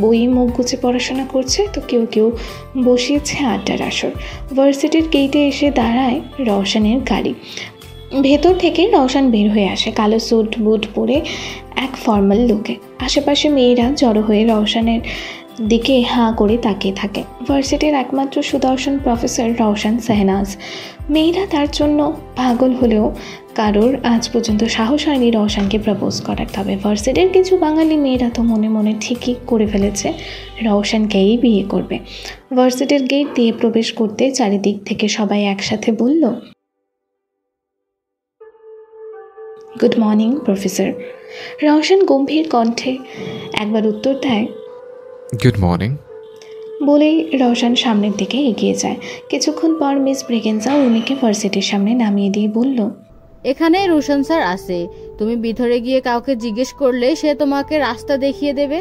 বই মুখ গুছে পড়াশোনা করছে, তো কেউ কেউ বসিয়েছে আড্ডার আসর। ভার্সিটির গেটে এসে দাঁড়ায় রওশনের গাড়ি। ভেতর থেকে রওশন বের হয়ে আসে কালো স্যুট বুট পরে এক ফর্মাল লুকে। আশেপাশে মেয়েরা জড়ো হয়ে রওশনের দিকে হাঁ করে তাকিয়ে থাকে। ভার্সিটির একমাত্র সুদর্শন প্রফেসর রওশন শাহনাজ। মেয়েরা তার জন্য পাগল হলেও কারোর আজ পর্যন্ত সাহস হয়নি রওশনকে প্রপোজ করার। তবে ভার্সিটির কিছু বাঙালি মেয়েরা তো মনে মনে ঠিকই করে ফেলেছে রওশনকেই বিয়ে করবে। ভার্সিটির গেট দিয়ে প্রবেশ করতে চারিদিক থেকে সবাই একসাথে বলল, গুড মর্নিং প্রফেসর। রওশন গম্ভীর কণ্ঠে একবার উত্তর দেয়, গুড মর্নিং। বলেই রওশন সামনের দিকে এগিয়ে যায়। কিছুক্ষণ পর মিস ব্রিগেন্সা উর্মিকে ভার্সিটির সামনে নামিয়ে দিয়ে বলল, এখানে রোশন স্যার আছে, তুমি ভিতরে গিয়ে কাউকে জিজ্ঞেস করলে সে তোমাকে রাস্তা দেখিয়ে দেবে।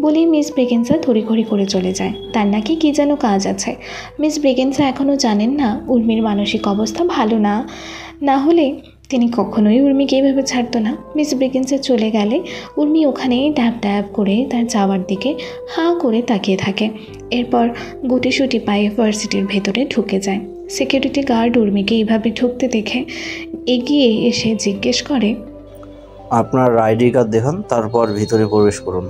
বলেই মিস ব্রিগেন্সা তড়িঘড়ি করে চলে যায়। তার নাকি কী যেন কাজ আছে। মিস ব্রিগেন্সা এখনও জানেন না উর্মির মানসিক অবস্থা ভালো না, না হলে তিনি কখনোই উর্মিকে এইভাবে ছাড়তো না। মিস ব্রিগেন্সা চলে গেলে উর্মি ওখানেই ড্যাব ড্যাব করে তার যাওয়ার দিকে হাঁ করে তাকিয়ে থাকে। এরপর গুটিসুটি পায়ে ভার্সিটির ভেতরে ঢুকে যায়। সিকিউরিটি গার্ড উর্মিকে এইভাবে ঢুকতে দেখে এগিয়ে এসে জিজ্ঞেস করে, আপনার আইডি কার্ড দেখান, তারপর ভিতরে প্রবেশ করুন।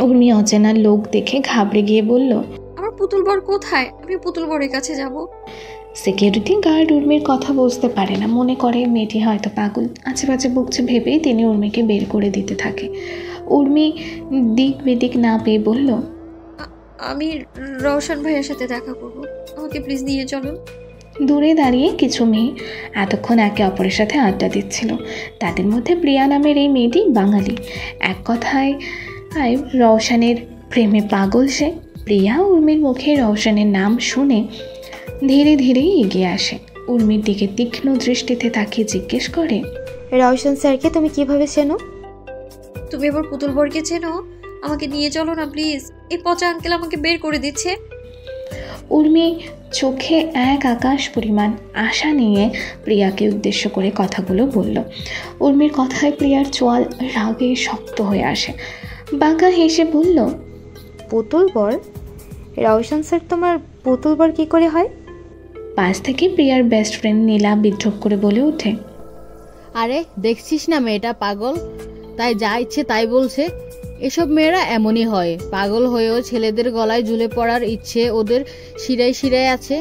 উর্মি অচেনা লোক দেখে ঘাবড়ে গিয়ে বলল, আমার পুতুল বর কোথায়? আমি পুতুল বরের কাছে যাব। সিকিউরিটি গার্ড উর্মির কথা বুঝতে পারে না, মনে করে মেয়েটি হয়তো পাগল আশেপাশে বকছে ভেবেই তিনি উর্মিকে বের করে দিতে থাকে। উর্মি দিক বেদিক না পেয়ে বলল, আমি রওশন ভাইয়ের সাথে দেখা করব, আমাকে প্লিজ নিয়ে চলুন। দূরে দাঁড়িয়ে কিছু মেয়ে এতক্ষণ একে অপরের সাথে আড্ডা দিচ্ছিল। তাদের মধ্যে প্রিয়া নামের এই মেয়েটি বাঙালি। এক কথায় রওশনের প্রেমে পাগল সে। প্রিয়া উর্মির মুখে রওশনের নাম শুনে ধীরে ধীরে এগিয়ে আসে। উর্মির দিকে তীক্ষ্ণ দৃষ্টিতে তাকিয়ে জিজ্ঞেস করে, রওশন স্যারকে তুমি কিভাবে চেনো? তুমি আবার পুতুল বরকে চেনো? আমাকে নিয়ে চলো না প্লিজ, এই পচা আঙ্কেল আমাকে বের করে দিচ্ছে। উর্মি চোখে এক আকাশ পরিমাণ আশা নিয়ে প্রিয়াকে উদ্দেশ্য করে কথাগুলো বলল। উর্মির কথায় প্রিয়ার চোয়াল রাগে শক্ত হয়ে আসে। বাঁকা হেসে বলল, পুতুল বর? রওশন স্যার তোমার পুতুল বর কি করে হয়? পাশ থেকে প্রিয়ার বেস্ট ফ্রেন্ড নীলা বিদ্রোহ করে বলে ওঠে, আরে দেখছিস না মেয়েটা পাগল, তাই যা ইচ্ছে তাই বলছে। এসব মেয়েরা এমনই হয়, পাগল হয়েও ছেলেদের গলায় ঝুলে পড়ার ইচ্ছে ওদের শিরায় শিরায় আছে।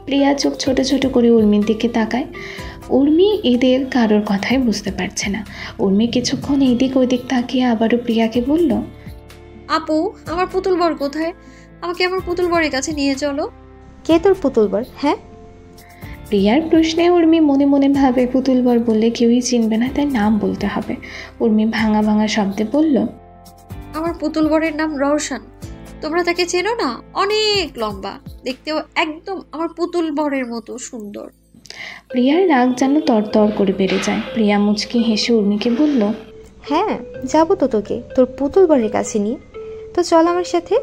প্রিয়া চোখ ছোট ছোট করে উর্মির দিকে তাকায়। উর্মি এদের কারোর কথাই বুঝতে পারছে না। উর্মি কিছুক্ষণ এদিক ওদিক তাকিয়ে আবারও প্রিয়াকে বলল, আপু আমার পুতুল বর কোথায়? আমাকে আমার পুতুল বরের কাছে নিয়ে চলো। কে তোর পুতুল বর? হ্যাঁ, প্রিয়ার প্রশ্নে উর্মি মনে মনে ভাবে পুতুল বর বললে কেউই চিনবে না, তাই নাম বলতে হবে। উর্মি ভাঙা ভাঙা শব্দে বলল, আমার পুতুল বরের নাম রওশন, তোমরা তাকে চেনো না? অনেক লম্বা, দেখতেও একদম আমার পুতুল বরের মতো সুন্দর। প্রিয়ার রাগ যেন তরতর করে বেড়ে যায়। প্রিয়া মুচকি হেসে উর্মিকে বলল, হ্যাঁ যাবো তো তোকে তোর পুতুল বরের কাছে নিয়ে, তো চল আমার সাথে।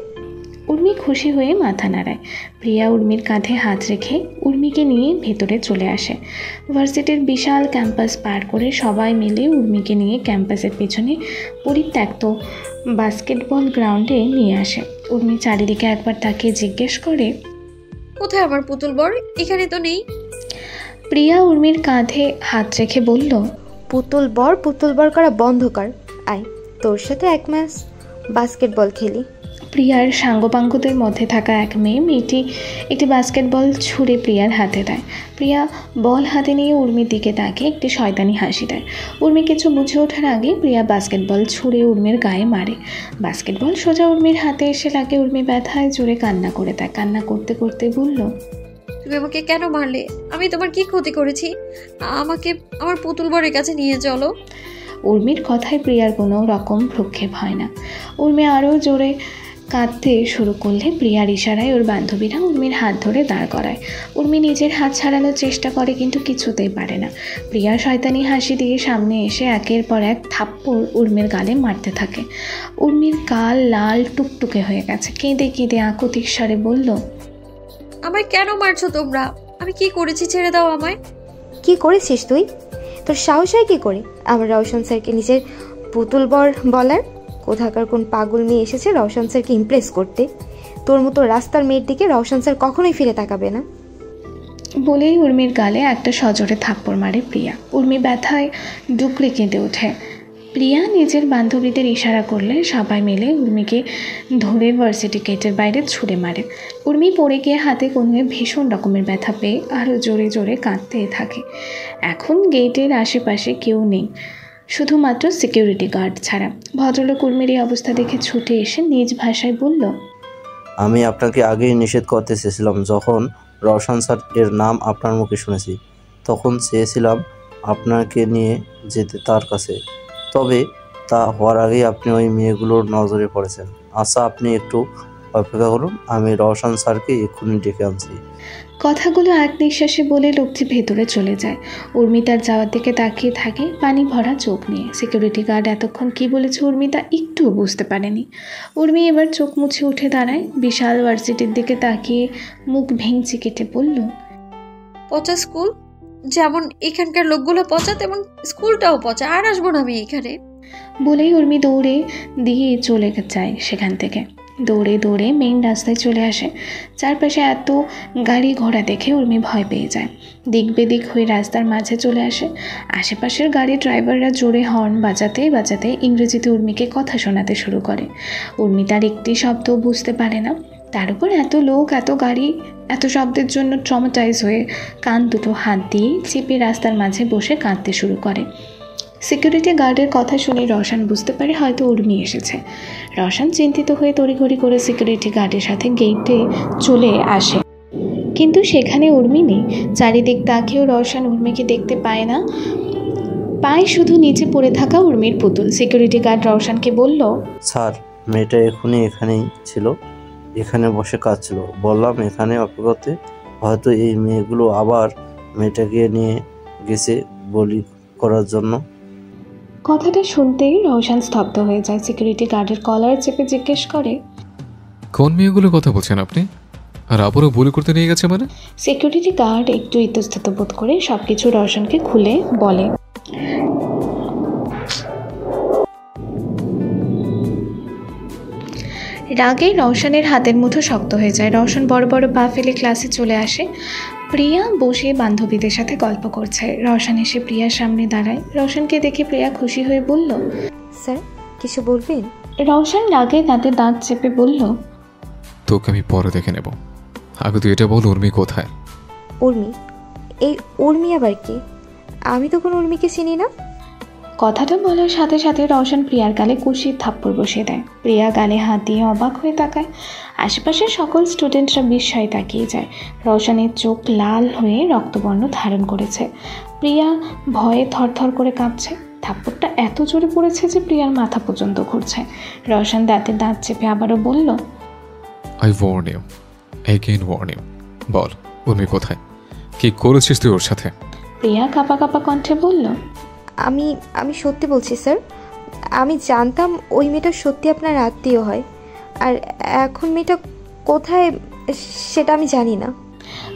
উর্মি খুশি হয়ে মাথা নাড়ায়। প্রিয়া উর্মির কাঁধে হাত রেখে উর্মিকে নিয়ে ভেতরে চলে আসে। ভার্সিটির বিশাল ক্যাম্পাস পার করে সবাই মিলে উর্মিকে নিয়ে ক্যাম্পাসের পেছনে পরিত্যক্ত বাস্কেটবল গ্রাউন্ডে নিয়ে আসে। উর্মি চারিদিকে একবার তাকিয়ে জিজ্ঞেস করে, কোথায় আমার পুতুল বর? এখানে তো নেই। প্রিয়া উর্মির কাঁধে হাত রেখে বলল, পুতুল বর করা বন্ধ কর, আয় তোর সাথে এক ম্যাচ বাস্কেটবল খেলি। প্রিয়ার সাঙ্গপাঙ্গদের মধ্যে থাকা এক মেয়েটি একটি বাস্কেটবল ছুঁড়ে প্রিয়ার হাতে দেয়। প্রিয়া বল হাতে নিয়ে উর্মির দিকে তাকিয়ে একটি শয়তানি হাসি দেয়। উর্মি কিছু বুঝে ওঠার আগে প্রিয়া বাস্কেটবল ছুঁড়ে উর্মির গায়ে মারে। বাস্কেটবল সোজা উর্মির হাতে এসে লাগে। উর্মি ব্যথায় জোরে কান্না করে দেয়। কান্না করতে করতে বলল, তুমি আমাকে কেন মারলে? আমি তোমার কি ক্ষতি করেছি? আমাকে আমার পুতুল বরের কাছে নিয়ে চলো। উর্মির কথায় প্রিয়ার কোনো রকম ভ্রুক্ষেপ হয় না। উর্মি আরও জোরে কাঁদতে শুরু করলে প্রিয়ার ইশারায় ওর বান্ধবীরা উর্মির হাত ধরে দাঁড় করায়। উর্মি নিজের হাত ছাড়ানোর চেষ্টা করে, কিন্তু কিছুতেই পারে না। প্রিয়া শয়তানি হাসি দিয়ে সামনে এসে একের পর এক থাপ্পড় উর্মির গালে মারতে থাকে। উর্মির গাল লাল টুকটুকে হয়ে গেছে। কেঁদে কেঁদে আকুতির স্বরে বলল, আমায় কেন মারছো তোমরা? আমি কি করেছি? ছেড়ে দাও আমায়। কি করেছিস তুই? তোর সাহস হয় কি করে আমার রওশন স্যারকে নিজের পুতুল বর বলার? কোথাকার কোন পাগল মেয়ে এসেছে রওশন স্যারকে ইমপ্রেস করতে? তোর মতো রাস্তার মেয়ের দিকে রওশন স্যার কখনোই ফিরে তাকাবে না। বলেই উর্মির গালে একটা সজোরে থাপ্পড় মারে প্রিয়া। উর্মি ব্যথায় ডুকরে কেঁদে ওঠে। প্রিয়া নিজের বান্ধবীদের ইশারা করলে সবাই মিলে উর্মিকে ধরে ভার্সিটি গেটের বাইরে ছুঁড়ে মারে। উর্মি পড়ে গিয়ে হাতে কনুয়ে ভীষণ রকমের ব্যথা পেয়ে আরও জোরে জোরে কাঁদতে থাকে। এখন গেটের আশেপাশে কেউ নেই, শুধুমাত্র সিকিউরিটি গার্ড ছাড়া। ভদ্রলোক উর্মির এই অবস্থা দেখে ছুটে এসে নিজ ভাষায় বলল, আমি আপনাকে আগেই নিষেধ করতে চেয়েছিলাম। যখন রওশন স্যার এর নাম আপনার মুখে শুনেছি, তখন চেয়েছিলাম আপনাকে নিয়ে যেতে তার কাছে। তবে তা হওয়ার আগেই আপনি ওই মেয়েগুলোর নজরে পড়েছেন। আচ্ছা, আপনি একটু অপেক্ষা করুন, আমি রওশন স্যারকে এক্ষুনি ডেকে আনছি। কথাগুলো এক নিঃশ্বাসে বলে লোকটি ভেতরে চলে যায়। উর্মি তার যাওয়ার দিকে তাকিয়ে থাকে পানি ভরা চোখ নিয়ে। সিকিউরিটি গার্ড এতক্ষণ কি বলেছে উর্মি তা একটুও বুঝতে পারেনি। উর্মি এবার চোখ মুছে উঠে দাঁড়ায়, বিশাল ভার্সিটির দিকে তাকিয়ে মুখ ভেঙচি কেটে বলল, পচা স্কুল, যেমন এখানকার লোকগুলো পচা তেমন স্কুলটাও পচা, আর আসবো না আমি এখানে। বলেই উর্মি দৌড়ে দিয়ে চলে যায় সেখান থেকে। দৌড়ে দৌড়ে মেইন রাস্তায় চলে আসে। চারপাশে এত গাড়ি ঘোড়া দেখে উর্মি ভয় পেয়ে যায়। দিক বেদিক হয়ে রাস্তার মাঝে চলে আসে। আশেপাশের গাড়ির ড্রাইভাররা জোরে হর্ন বাজাতে বাজাতে ইংরেজিতে উর্মিকে কথা শোনাতে শুরু করে। উর্মি তার একটি শব্দ বুঝতে পারে না। তার উপর এত লোক, এত গাড়ি, এত শব্দের জন্য ট্রমাটাইজ হয়ে কান দুটো হাত দিয়ে চেপে রাস্তার মাঝে বসে কাঁদতে শুরু করে। সিকিউরিটি গার্ডের কথা শুনে রওশন বুঝতে পারে হয়তো উর্মি এসেছে। রওশন চিন্তিত হয়ে তড়িঘড়ি করে সিকিউরিটি গার্ডের সাথে গেটে চলে আসে, কিন্তু সেখানে উর্মি নেই। চারিদিক তাকিয়েও রওশন উর্মিকে দেখতে পায় না, পায় শুধু নিচে পড়ে থাকা উর্মির পুতুল। সিকিউরিটি গার্ড রওশনকে বলল, স্যার, মেয়েটা এখনই এখানেই ছিল, এখানে বসে কাঁদছিল। বললাম এখানে অপেক্ষাতে, হয়তো এই মেয়েগুলো আবার মেয়েটাকে নিয়ে গেছে বলি করার জন্য। কথাটা শুনতেই রওশন স্তব্ধ হয়ে যায়। সিকিউরিটি গার্ডের কলার চেপে জিজ্ঞেস করে, কোন মেয়েগুলোর কথা বলছেন আপনি? আর আবারও বলি করতে নিয়ে গেছে মানে? সিকিউরিটি গার্ড একটু ইতস্তত বোধ করে সবকিছু রওশনকে খুলে বলে। রাগে রওশনের হাতের মুঠো শক্ত হয়ে যায়। রওশন বড় বড় পা ফেলে ক্লাসে চলে আসে। প্রিয়া বসে বান্ধবীদের সাথে গল্প করছে। রওশন এসে প্রিয়ার সামনে দাঁড়ায়। রওশনকে দেখে প্রিয়া খুশি হয়ে বলল, স্যার কিছু বলবেন? রওশন রাগে দাঁতে দাঁত চেপে বলল, তোকে আমি পরে দেখে নেব, আগে তুই এটা বল উর্মি কোথায়? উর্মি? এই উর্মি আবার কি? আমি তো কোনো উর্মিকে চিনি না। কথাটা বলার সাথে সাথে রওশন প্রিয়ার গালে কুশির থাপ্পড় বসিয়ে দেয়। প্রিয়া গালে হাত দিয়ে অবাক হয়ে তাকায়। আশেপাশের সকল স্টুডেন্টরা বিস্ময়ে তাকিয়ে যায়। রওশনের চোখ লাল হয়ে রক্তবর্ণ ধারণ করেছে। প্রিয়া ভয়ে থরথর করে কাঁপছে। থাপ্পড়টা এত জোরে পড়েছে যে প্রিয়ার মাথা পর্যন্ত ঘুরছে। রওশন দাঁতে দাঁত চেপে আবারও বলল, I warn you, again warn you, বল উর্মি কোথায়? কি করেছিস তুই ওর সাথে? প্রিয়া কাঁপা কাঁপা কণ্ঠে বলল, আমি সত্যি বলছি স্যার, আমি জানতাম ওই মেয়েটা সত্যি আপনার আত্মীয় হয়, আর এখন মেয়েটা কোথায় সেটা আমি জানি না।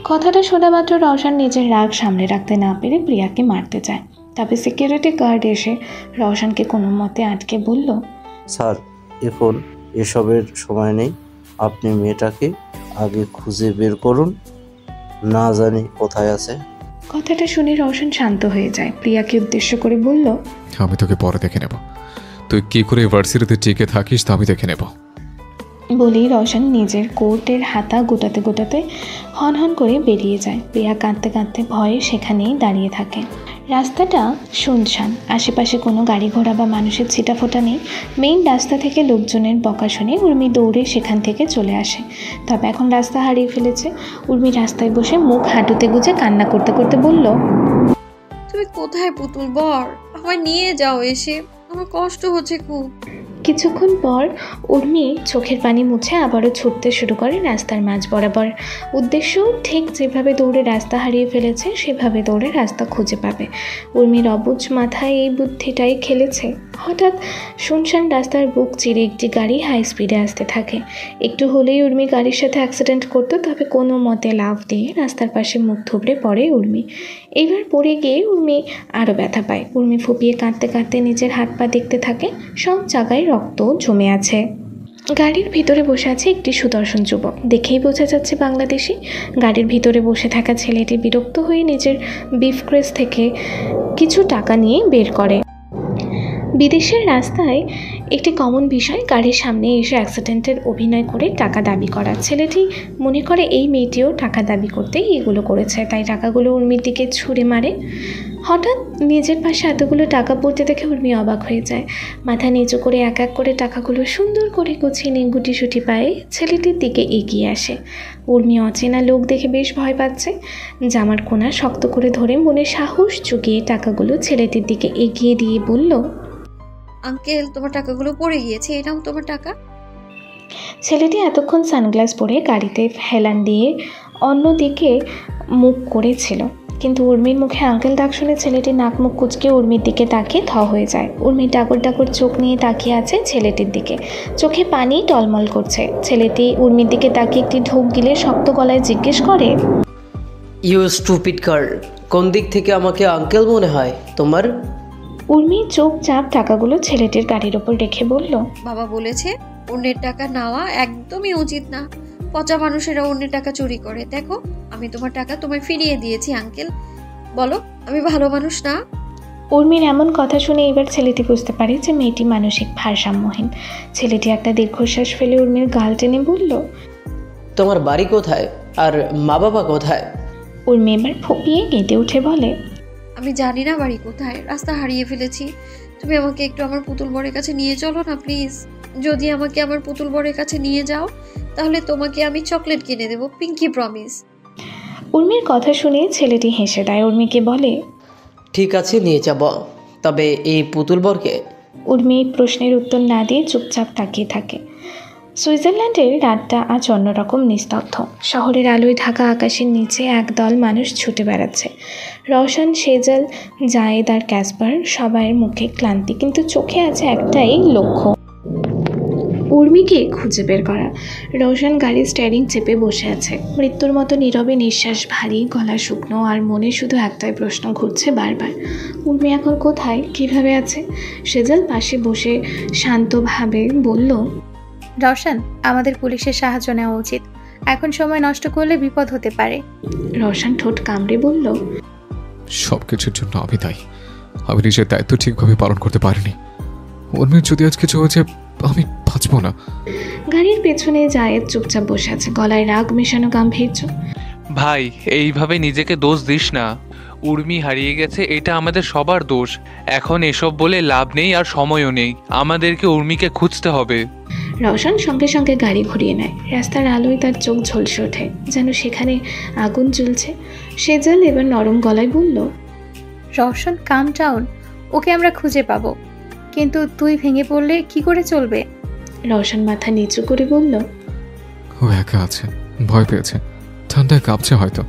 কথাটা শোনা মাত্র রওশন নিজের রাগ সামলে রাখতে না পেরে প্রিয়াকে মারতে চায়। তবে সিকিউরিটি গার্ড এসে রওশনকে কোনো মতে আটকে বলল, স্যার, এখন এসবের সময় নেই, আপনি মেয়েটাকে আগে খুঁজে বের করুন, না জানি কোথায় আছে। কথাটা শুনে রওশন শান্ত হয়ে যায়। প্রিয়াকে উদ্দেশ্য করে বলল, আমি তোকে পরে দেখে নেব, তুই কি করে ভার্সিটিতে টিকে থাকিস তা আমি দেখে নেব। বলেই রওশন নিজের কোটের হাতা গোটাতে গোটাতে হনহন করে বেরিয়ে যায়। প্রিয়া কাঁদতে কাঁদতে ভয়ে সেখানেই দাঁড়িয়ে থাকে। রাস্তাটা শুনশান, আশেপাশে কোনো গাড়ি ঘোড়া বা মানুষের ছিটাফোটা নেই। মেইন রাস্তা থেকে লোকজনের বকা শুনে উর্মি দৌড়ে সেখান থেকে চলে আসে। তবে এখন রাস্তা হারিয়ে ফেলেছে। উর্মি রাস্তায় বসে মুখ হাঁটুতে গুজে কান্না করতে করতে বলল, তুমি কোথায় পুতুল বর? আমায় নিয়ে যাও এসে, আমার কষ্ট হচ্ছে খুব। কিছুক্ষণ পর উর্মি চোখের পানি মুছে আবারও ছুটতে শুরু করে রাস্তার মাঝ বরাবর। উদ্দেশ্য ঠিক যেভাবে দৌড়ে রাস্তা হারিয়ে ফেলেছে সেভাবে দৌড়ে রাস্তা খুঁজে পাবে। উর্মির অবুঝ মাথায় এই বুদ্ধিটাই খেলেছে। হঠাৎ শুনশান রাস্তার বুক চিরে একটি গাড়ি হাই স্পিডে আসতে থাকে। একটু হলেই উর্মি গাড়ির সাথে অ্যাক্সিডেন্ট করতো, তবে কোনো মতে লাফ দিয়ে রাস্তার পাশে মুখ থুবড়ে পড়ে উর্মি। এবার পড়ে গিয়ে উর্মি আরও ব্যথা পায়। উর্মি ফুপিয়ে কাঁদতে কাঁদতে নিজের হাত পা দেখতে থাকে, সব জায়গায় রক্ত জমে আছে। গাড়ির ভিতরে বসে আছে একটি সুদর্শন যুবক, দেখেই বোঝা যাচ্ছে বাংলাদেশি। গাড়ির ভিতরে বসে থাকা ছেলেটি বিরক্ত হয়ে নিজের বিফক্রেস থেকে কিছু টাকা নিয়ে বের করে। বিদেশের রাস্তায় একটি কমন বিষয় গাড়ির সামনে এসে অ্যাক্সিডেন্টের অভিনয় করে টাকা দাবি করা। ছেলেটি মনে করে এই মেয়েটিও টাকা দাবি করতেই এগুলো করেছে, তাই টাকাগুলো উর্মির দিকে ছুঁড়ে মারে। হঠাৎ নিজের পাশে এতগুলো টাকা পড়তে দেখে উর্মি অবাক হয়ে যায়। মাথা নিচু করে এক এক করে টাকাগুলো সুন্দর করে গুছিয়ে নিয়ে গুটিসুটি পায়ে ছেলেটির দিকে এগিয়ে আসে। উর্মি অচেনা লোক দেখে বেশ ভয় পাচ্ছে। জামার কোনা শক্ত করে ধরে মনে সাহস জুগিয়ে টাকাগুলো ছেলেটির দিকে এগিয়ে দিয়ে বলল, আঙ্কেল, তোমার টাকাগুলো পড়ে গিয়েছে, এটাও তোমার টাকা। ছেলেটি এতক্ষণ সানগ্লাস পরে গাড়িতে হেলান দিয়ে অন্যদিকে মুখ করেছিল, কিন্তু উর্মির মুখে আঙ্কেল ডাক শুনে ছেলেটি নাক মুখ কুচকে উর্মির দিকে তাকিয়ে থ হয়ে যায়। উর্মি ডাকর ডাকর চোখ নিয়ে তাকিয়ে আছে ছেলেটির দিকে, চোখে পানি টলমল করছে। ছেলেটি উর্মির দিকে তাকিয়ে একটি ঢোক গিলে শক্ত গলায় জিজ্ঞেস করে, ইউ স্টুপিড গার্ল, কোন দিক থেকে আমাকে আঙ্কেল মনে হয় তোমার? উর্মি চোখ চাপ টাকাগুলো ছেলেটির গাড়ির ওপর রেখে বলল, বাবা বলেছে অন্যের টাকা নেওয়া একদমই উচিত না। পচা মানুষেরা অন্যের টাকা চুরি করে। দেখো, আমি তোমার টাকা তোমায় ফিরিয়ে দিয়েছি আঙ্কেল। বলো, আমি ভালো মানুষ না? উর্মির এমন কথা শুনে এবার ছেলেটি বুঝতে পারে যে মেয়েটি মানসিক ভারসাম্যহীন। ছেলেটি একটা দীর্ঘশ্বাস ফেলে উর্মির গাল টেনে বলল, তোমার বাড়ি কোথায় আর মা বাবা কোথায়? উর্মি এবার ফুপিয়ে কেঁদে উঠে বলে, আমি জানি না বাড়ি কোথায়, রাস্তা হারিয়ে ফেলেছি। তুমি আমাকে একটু আমার পুতুল বরের কাছে নিয়ে চলো না প্লিজ। যদি আমাকে আমার পুতুল বরের কাছে নিয়ে যাও তাহলে তোমাকে আমি চকলেট কিনে দেবো, পিঙ্কি প্রমিস। উর্মির কথা শুনে ছেলেটি হেসে দেয়। উর্মিকে বলে, ঠিক আছে নিয়ে যাব, তবে এই পুতুল বরকে? উর্মি প্রশ্নের উত্তর না দিয়ে চুপচাপ তাকিয়ে থাকে। সুইজারল্যান্ডের রাতটা আজ অন্যরকম নিস্তব্ধ। শহরের আলোয় ঢাকা আকাশের নিচে একদল মানুষ ছুটে বেড়াচ্ছে। রওশন, সেজল, জায়েদ আর ক্যাসপার সবার মুখে ক্লান্তি, কিন্তু চোখে আছে একটাই লক্ষ্য, উর্মিকে খুঁজে বের করা। রওশন গাড়ির স্টিয়ারিং চেপে বসে আছে, মৃত্যুর মতো নীরবে, নিঃশ্বাস ভারী, গলা শুকনো, আর মনে শুধু একটাই প্রশ্ন ঘুরছে বারবার, উর্মি এখন কোথায়, কিভাবে আছে? সেজল পাশে বসে শান্তভাবে বলল, রওশন, আমাদের পুলিশের সাহায্য নেওয়া উচিত। এখন সময় নষ্ট করলে বিপদ হতে পারে। রওশন ঠোঁট কামড়ে বলল, সব কিছুর জন্য আমি দায়ী। আমি নিজের দায়িত্ব ঠিকভাবে পালন করতে পারিনি। উর্মির যদি আজ কিছু হয়েছে আমি বাঁচবো না। গাড়ির পেছনে জায়েদ চুপচাপ বসে আছে, গলায় রাগ মেশানো গাম্ভীর্য। ভাই, এইভাবে নিজেকে দোষ দিস না। উর্মি হারিয়ে গেছে, এটা আমাদের সবার দোষ। এখন এসব বলে লাভ নেই, আর সময়ও নেই। আমাদেরকে উর্মিকে খুঁজতে হবে। রওশন সঙ্গে সঙ্গে গাড়ি ঘুরিয়ে নেয়। রাস্তার আলোয় তার চোখ ঝলসে ওঠে, যেন সেখানে আগুন জ্বলছে। সেজল এবার নরম গলায় বলল, রওশন, কাম ডাউন, ওকে আমরা খুঁজে পাবো, কিন্তু তুই ভেঙে পড়লে কি করে চলবে? রওশন মাথা নিচু করে বলল, ও একা আছে, ভয় পেয়েছে, ঠান্ডায় কাঁপছে হয়তো।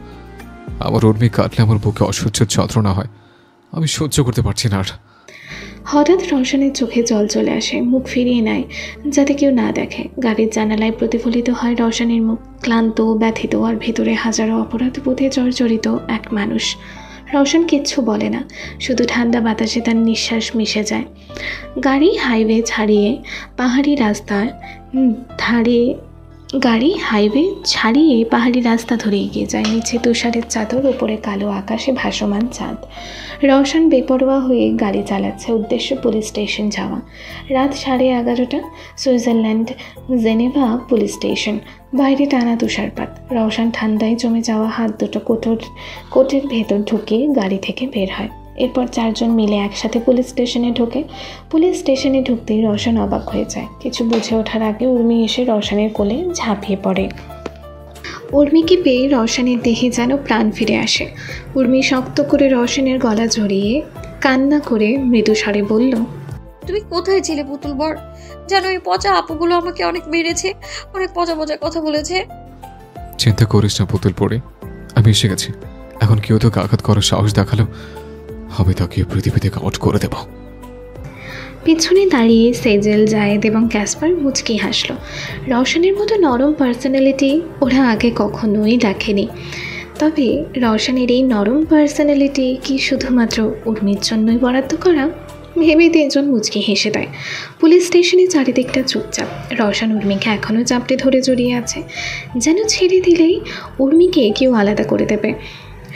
আমার উর্মি কাটলে আমার বুকে অসহ্য যন্ত্রণা হয়, আমি সহ্য করতে পারছি না আর। হঠাৎ রওশনের চোখে জল চলে আসে, মুখ ফিরিয়ে নেয় যাতে কেউ না দেখে। গাড়ির জানালায় প্রতিফলিত হয় রওশনের মুখ, ক্লান্ত, ব্যথিত, আর ভেতরে হাজারো অপরাধবোধে জর্জরিত এক মানুষ। রওশন কিচ্ছু বলে না, শুধু ঠান্ডা বাতাসে তার নিঃশ্বাস মিশে যায়। গাড়ি হাইওয়ে ছাড়িয়ে পাহাড়ি রাস্তা ধরে এগিয়ে যায়। নিচে তুষারের চাদর, উপরে কালো আকাশে ভাসমান চাঁদ। রওশন বেপরোয়া হয়ে গাড়ি চালাচ্ছে, উদ্দেশ্য পুলিশ স্টেশন যাওয়া। রাত 11:30, সুইজারল্যান্ড, জেনেভা পুলিশ স্টেশন। বাইরে টানা তুষারপাত। রওশন ঠান্ডায় জমে যাওয়া হাত দুটো কোটের ভেতর ঢুকিয়ে গাড়ি থেকে বের হয়। এরপর 4 জন মিলে একসাথে পুলিশ স্টেশনে ঢোকে। পুলিশ স্টেশনে ঢুকতেই রওশন অবাক হয়ে যায়। কিছু বুঝে ওঠার আগে উর্মি এসে রওশনের কোলে ঝাঁপিয়ে পড়ে। উর্মিকে পেয়ে রওশনের দেহে যেন প্রাণ ফিরে আসে। উর্মি শক্ত করে রওশনের গলা জড়িয়ে কান্না করে মৃদু স্বরে বলল, তুমি কোথায় ছিলে পুতুল বর? জানো, এই পচা আপুগুলো আমাকে অনেক মেরেছে, অনেক পচা পচা কথা বলেছে। চিন্তা করিস না পুতুল পড়ে, আমি এসে গেছি। এখন কেউ তোকে আঘাত করার সাহস দেখালো, আমি তাকে পৃথিবী থেকে আউট করে দেব। পিছনে দাঁড়িয়ে সেজেল, জায়েদ এবং ক্যাসপার মুচকি হাসল। রওশনের মতো নরম পার্সোনালিটি ওরা আগে কখনোই দেখেনি। তবে রওশনের এই নরম পার্সোনালিটি কি শুধুমাত্র উর্মির জন্যই বরাদ্দ করা? ভেবে 3 জন মুচকি হেসে দেয়। পুলিশ স্টেশনে চারিদিকটা চুপচাপ। রওশন উর্মিকে এখনও চাপটে ধরে জড়িয়ে আছে, যেন ছেড়ে দিলেই উর্মিকে কেউ আলাদা করে দেবে।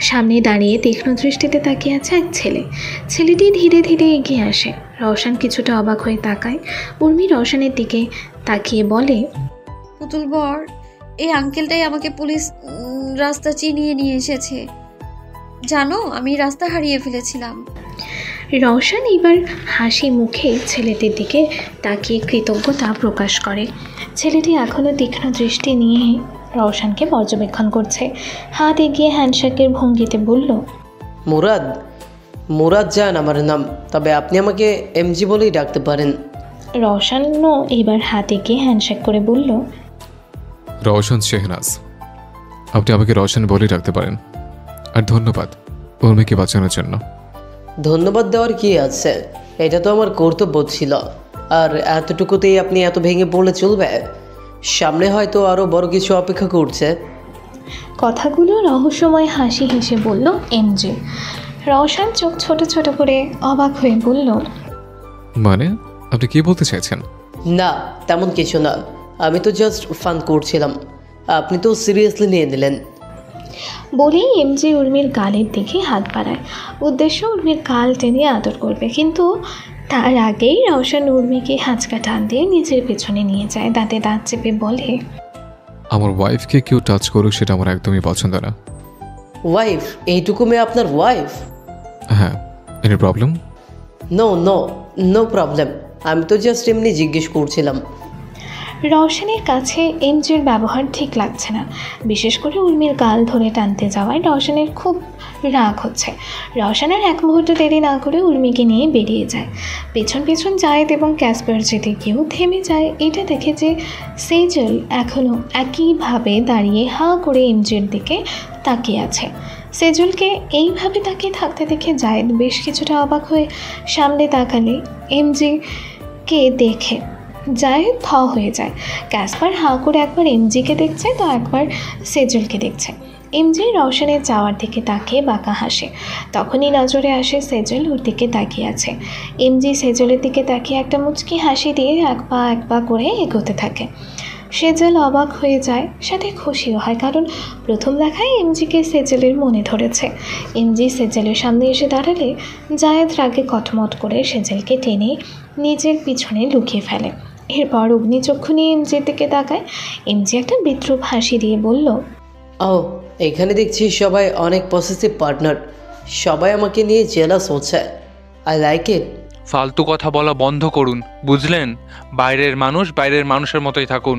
সামনে দাঁড়িয়ে তীক্ষ্ণ দৃষ্টিতে তাকিয়ে আছে এক ছেলে। ছেলেটি ধীরে ধীরে এগিয়ে আসে। রওশন কিছুটা অবাক হয়ে তাকায়। উর্মি রওশনের দিকে তাকিয়ে বলে, পুতুল বর, এই আঙ্কেলটাই আমাকে পুলিশ রাস্তা চিনিয়ে নিয়ে এসেছে। জানো, আমি রাস্তা হারিয়ে ফেলেছিলাম। রওশন এবার হাসি মুখে ছেলেটির দিকে তাকিয়ে কৃতজ্ঞতা প্রকাশ করে। ছেলেটি এখনও তীক্ষ্ণ দৃষ্টি নিয়ে রওশনকে পর্যবেক্ষণ করছে। হাত এগিয়ে হ্যান্ডশেকের ভঙ্গিতে বলল, মুরাদ জান আমার নাম, তবে আপনি আমাকে এমজি বলেই ডাকতে পারেন। রওশনও এবার হাতে গিয়ে হ্যান্ডশেক করে বলল, রওশন শেহনাজ, আপনি আমাকে রওশন বলেই রাখতে পারেন। আর ধন্যবাদ উর্মিকে বাঁচানোর জন্য। ধন্যবাদ দেওয়ার কি আছে, এটা তো আমার কর্তব্য ছিল। আর এতটুকুতেই আপনি এত ভেঙে পড়লে চলবে? সামনে হয়তো আরও বড় কিছু অপেক্ষা করছে। কথাগুলো রহস্যময় হাসি হেসে বলল এমজে। রওশন চোখ ছোট ছোট করে অবাক হয়ে বলল, মানে আপনি কি বলতে চাইছেন? না তেমন কিছু না, আমি তো জাস্ট ফান করছিলাম, আপনি তো সিরিয়াসলি নিয়ে নিলেন। বলেই এমজে উর্মির গালের দিকে হাত বাড়ায়, উদ্দেশ্য উর্মির গাল টেনে আদর করবে। কিন্তু তার আগেই রওশন উর্মিকে হাঁচকা টান দিয়ে নিজের পেছনে নিয়ে যায়, দাঁতে দাঁত চেপে বলে, আমার ওয়াইফকে কেউ টাচ করুক সেটা আমার একদমই পছন্দ না। ওয়াইফ? এইটুকু মেয়ে আপনার ওয়াইফ? হ্যাঁ, any problem? No no no problem, আমি তো জাস্ট এমনি জিজ্ঞেস করছিলাম। রওশনের কাছে এমজির ব্যবহার ঠিক লাগছে না, বিশেষ করে উর্মির গাল ধরে টানতে যাওয়ায় রওশনের খুব রাগ হচ্ছে। রওশনের এক মুহূর্ত দেরি না করে উর্মিকে নিয়ে বেরিয়ে যায়। পেছন পেছন জায়েদ এবং ক্যাসপার যেতে গিয়েও থেমে যায়। এটা দেখে যে সেজল এখনও একইভাবে দাঁড়িয়ে হাঁ করে এমজির দিকে তাকিয়ে আছে। সেজলকে এইভাবে তাকিয়ে থাকতে দেখে জায়েদ বেশ কিছুটা অবাক হয়ে সামনে তাকালে এমজিকে দেখে জায়েদ থ হয়ে যায়। ক্যাসপার হাঁ করে একবার এমজিকে দেখছে তো একবার সেজলকে দেখছে। এমজি রওশনের যাওয়ার দিকে তাকিয়ে বাঁকা হাসে। তখনই নজরে আসে সেজল ওর দিকে তাকিয়ে আছে। এমজি সেজলের দিকে তাকিয়ে একটা মুচকি হাসি দিয়ে এক পা করে এগোতে থাকে। সেজল অবাক হয়ে যায়, সাথে খুশিও হয়, কারণ প্রথম দেখায় এমজিকে সেজলের মনে ধরেছে। এমজি সেজলের সামনে এসে দাঁড়ালে জায়েদ রাগে কটমট করে সেজলকে টেনে নিজের পিছনে লুকিয়ে ফেলে। এরপর অগ্নিচক্ষু নিয়ে এমজির দিকে তাকায়। এমজি একটা বিদ্রুপ হাসি দিয়ে বলল, ও এখানে দেখছি সবাই অনেক পসেসিভ পার্টনার, সবাই আমাকে নিয়ে জেলাস হচ্ছে। I like it. ফালতু কথা বলা বন্ধ করুন, বুঝলেন? বাইরের মানুষ বাইরের মানুষের মতোই থাকুন।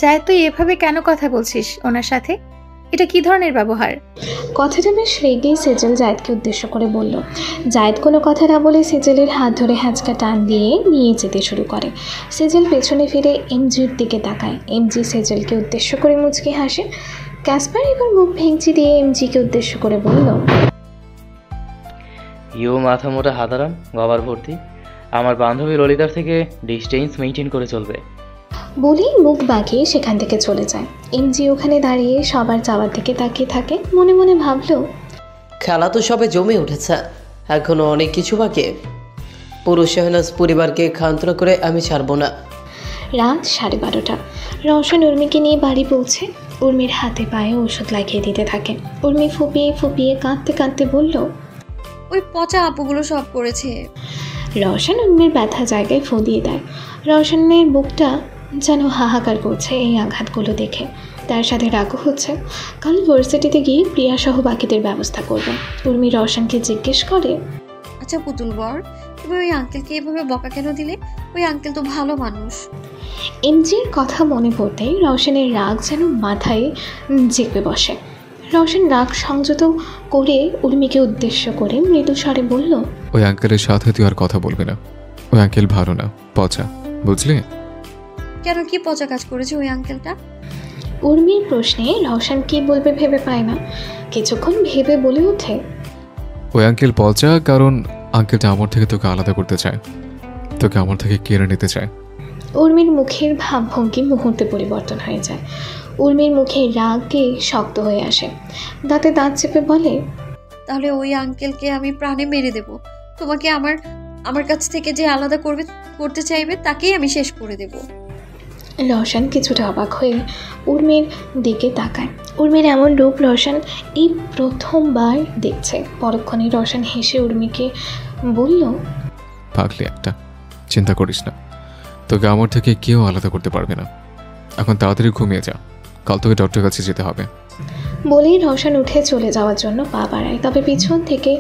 জায়েদ, তুই এভাবে কেন কথা বলছিস ওনার সাথে? এটা কি ধরনের ব্যবহার? কথাটা বেশ রেগেই সেজল জায়েদকে উদ্দেশ্য করে বলল। জায়েদ কোনো কথা না বলে সেজলের হাত ধরে হ্যাঁচকা টান দিয়ে নিয়ে যেতে শুরু করে। সেজল পেছনে ফিরে এমজির দিকে তাকায়। এমজি সেজলকে উদ্দেশ্য করে মুচকি হাসে। ক্যাসপার এবার মুখ ভেঙচি দিয়ে এমজিকে উদ্দেশ্য করে বলল, ইউ মাথা মোটা হাতারাম গবার ভর্তি, আমার বান্ধবী ললিতার থেকে ডিস্টেন্স মেনটেন করে চলবে। বলেই মুখ বাঁকিয়ে সেখান থেকে চলে যায়। এমজি ওখানে দাঁড়িয়ে সবার যাওয়ার দিকে তাকিয়ে থাকে। মনে মনে ভাবল, খেলা তো সবে জমে উঠেছে, এখনো অনেক কিছু বাকি। পুরো শেহনাজ পরিবারকে খান্তরা করে আমি ছাড়বো না। রাত 12:30। রওশন উর্মিকে নিয়ে বাড়ি পৌঁছে উর্মির হাতে পায়ে ওষুধ লাগিয়ে দিতে থাকে। উর্মি ফুপিয়ে ফুপিয়ে কাঁদতে কাঁদতে বলল, ওই পচা আপুগুলো সব করেছে। রওশন উর্মির ব্যথা জায়গায় ফু দিয়ে দেয়। রওশনের বুকটা যেন হাহাকার করছে এই আঘাতগুলো দেখে। তার সাথে রাগও হচ্ছে। কাল ভার্সিটিতে গিয়ে প্রিয়াসহ বাকিদের ব্যবস্থা করবে। উর্মি রওশনকে জিজ্ঞেস করে, আচ্ছা পুতুল বর, তুমি ওই আঙ্কেলকে এভাবে বকা কেন দিলে? ওই আঙ্কেল তো ভালো মানুষ। এমজির কথা মনে পড়তেই রওশনের রাগ যেন মাথায় চেপে বসে। রওশন রাগ সংযত করে উর্মিকে উদ্দেশ্য করে মৃদু স্বরে বলল, ওই আঙ্কেলের সাথে তুই আর কথা বলবি না। ওই আঙ্কেল ভালো না, পচা, বুঝলি? কেন, কি পচা কাজ করেছে ওই আঙ্কেলটা? উর্মির প্রশ্নে রওশন কি বলবে ভেবে পায় না। কিছুক্ষণ ভেবে বলে ওঠে, ওই আঙ্কেল পচা কারণ আঙ্কেলটা আমার থেকে তোকে আলাদা করতে চায়, তোকে আমার থেকে কেড়ে নিতে চায়। উর্মির মুখের ভাবভঙ্গি মুহূর্তে পরিবর্তন হয়ে যায়। উর্মির মুখে রাগে শক্ত হয়ে আসে। দাঁতে দাঁত চেপে বলে, তাহলে ওই আঙ্কেলকে আমি প্রাণে মেরে দেব। তোমাকে আমার কাছ থেকে যে আলাদা করতে চাইবে তাকেই আমি শেষ করে দেব। রওশন কিছুটা অবাক হয়ে উর্মির দিকে তাকায়। উর্মির এমন রূপ রওশন এই প্রথমবার দেখছে। পরক্ষণে রওশন হেসে উর্মিকে বলল, পাগলি একটা, চিন্তা করিস না, তোকে আমার থেকে কেউ আলাদা করতে পারবে না। এখন তাড়াতাড়ি ঘুমিয়ে যা, কাল তোকে ডক্টরের কাছে যেতে হবে। বলেই রওশন উঠে চলে যাওয়ার জন্য পা বাড়ায়। তবে পিছন থেকে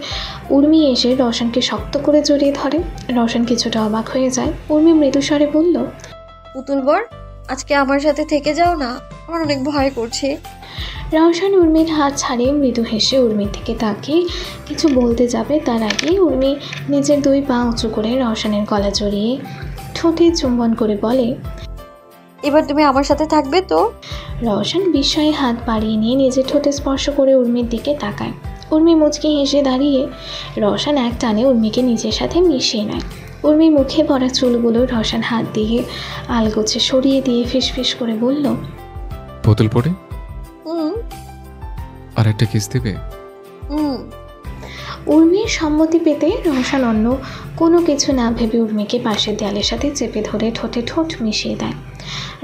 উর্মি এসে রওশনকে শক্ত করে জড়িয়ে ধরে। রওশন কিছুটা অবাক হয়ে যায়। উর্মি মৃদুস্বরে বলল, পুতুল বর, আজকে আমার সাথে থেকে যাও না, আমার অনেক ভয় করছে। রওশন উর্মির হাত ছাড়িয়ে মৃদু হেসে উর্মির দিকে তাকিয়ে কিছু বলতে যাবে, তার আগেই উর্মি নিজের 2 পা উঁচু করে রওশনের গলা জড়িয়ে ঠোঁটে চুম্বন করে বলে, এবার তুমি আমার সাথে থাকবে তো? রওশন বিস্ময়ে হাত বাড়িয়ে নিয়ে নিজের ঠোঁটে স্পর্শ করে উর্মির দিকে তাকায়। উর্মি মুচকি হেসে দাঁড়িয়ে রওশন এক টানে উর্মিকে নিজের সাথে মিশিয়ে নেয়। উর্মির মুখে ভরা চুলগুলো রওশন হাত দিয়ে আলগোছে সরিয়ে দিয়ে ফিসফিস করে বলল, বোতল পড়ে আর একটা কিস দেবে? উর্মির সম্মতি পেতে রওশন অন্য কোনো কিছু না ভেবে উর্মিকে পাশের দেয়ালের সাথে চেপে ধরে ঠোঁটে ঠোঁট মিশিয়ে দেয়।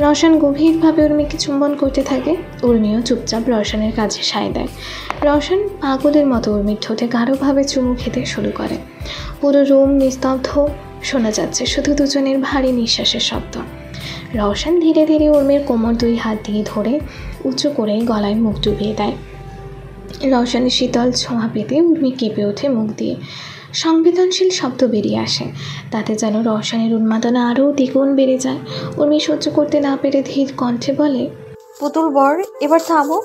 রওশন গভীরভাবে উর্মিকে চুম্বন করতে থাকে। উর্মিও চুপচাপ রওশনের কাছে সায় দেয়। রওশন পাগলের মতো উর্মির ঠোঁটে গাঢ়ভাবে চুমু খেতে শুরু করে। পুরো রুম নিস্তব্ধ, শোনা যাচ্ছে শুধু দুজনের ভারী নিঃশ্বাসের শব্দ। রওশন ধীরে ধীরে উর্মির কোমর দুই হাত দিয়ে ধরে উঁচু করে গলায় মুখ ডুবিয়ে দেয়। রওশনের শীতল ছোঁয়া পেতে উর্মি কেঁপে ওঠে মুখ দিয়ে। সংবেদনশীল শব্দ বেরিয়ে আসে, তাতে যেন রওশনের উন্মাদনা আরও দ্বিগুণ বেড়ে যায়। উর্মি সহ্য করতে না পেরে ধীর কণ্ঠে বলে, পুতুল বর, এবার থামো।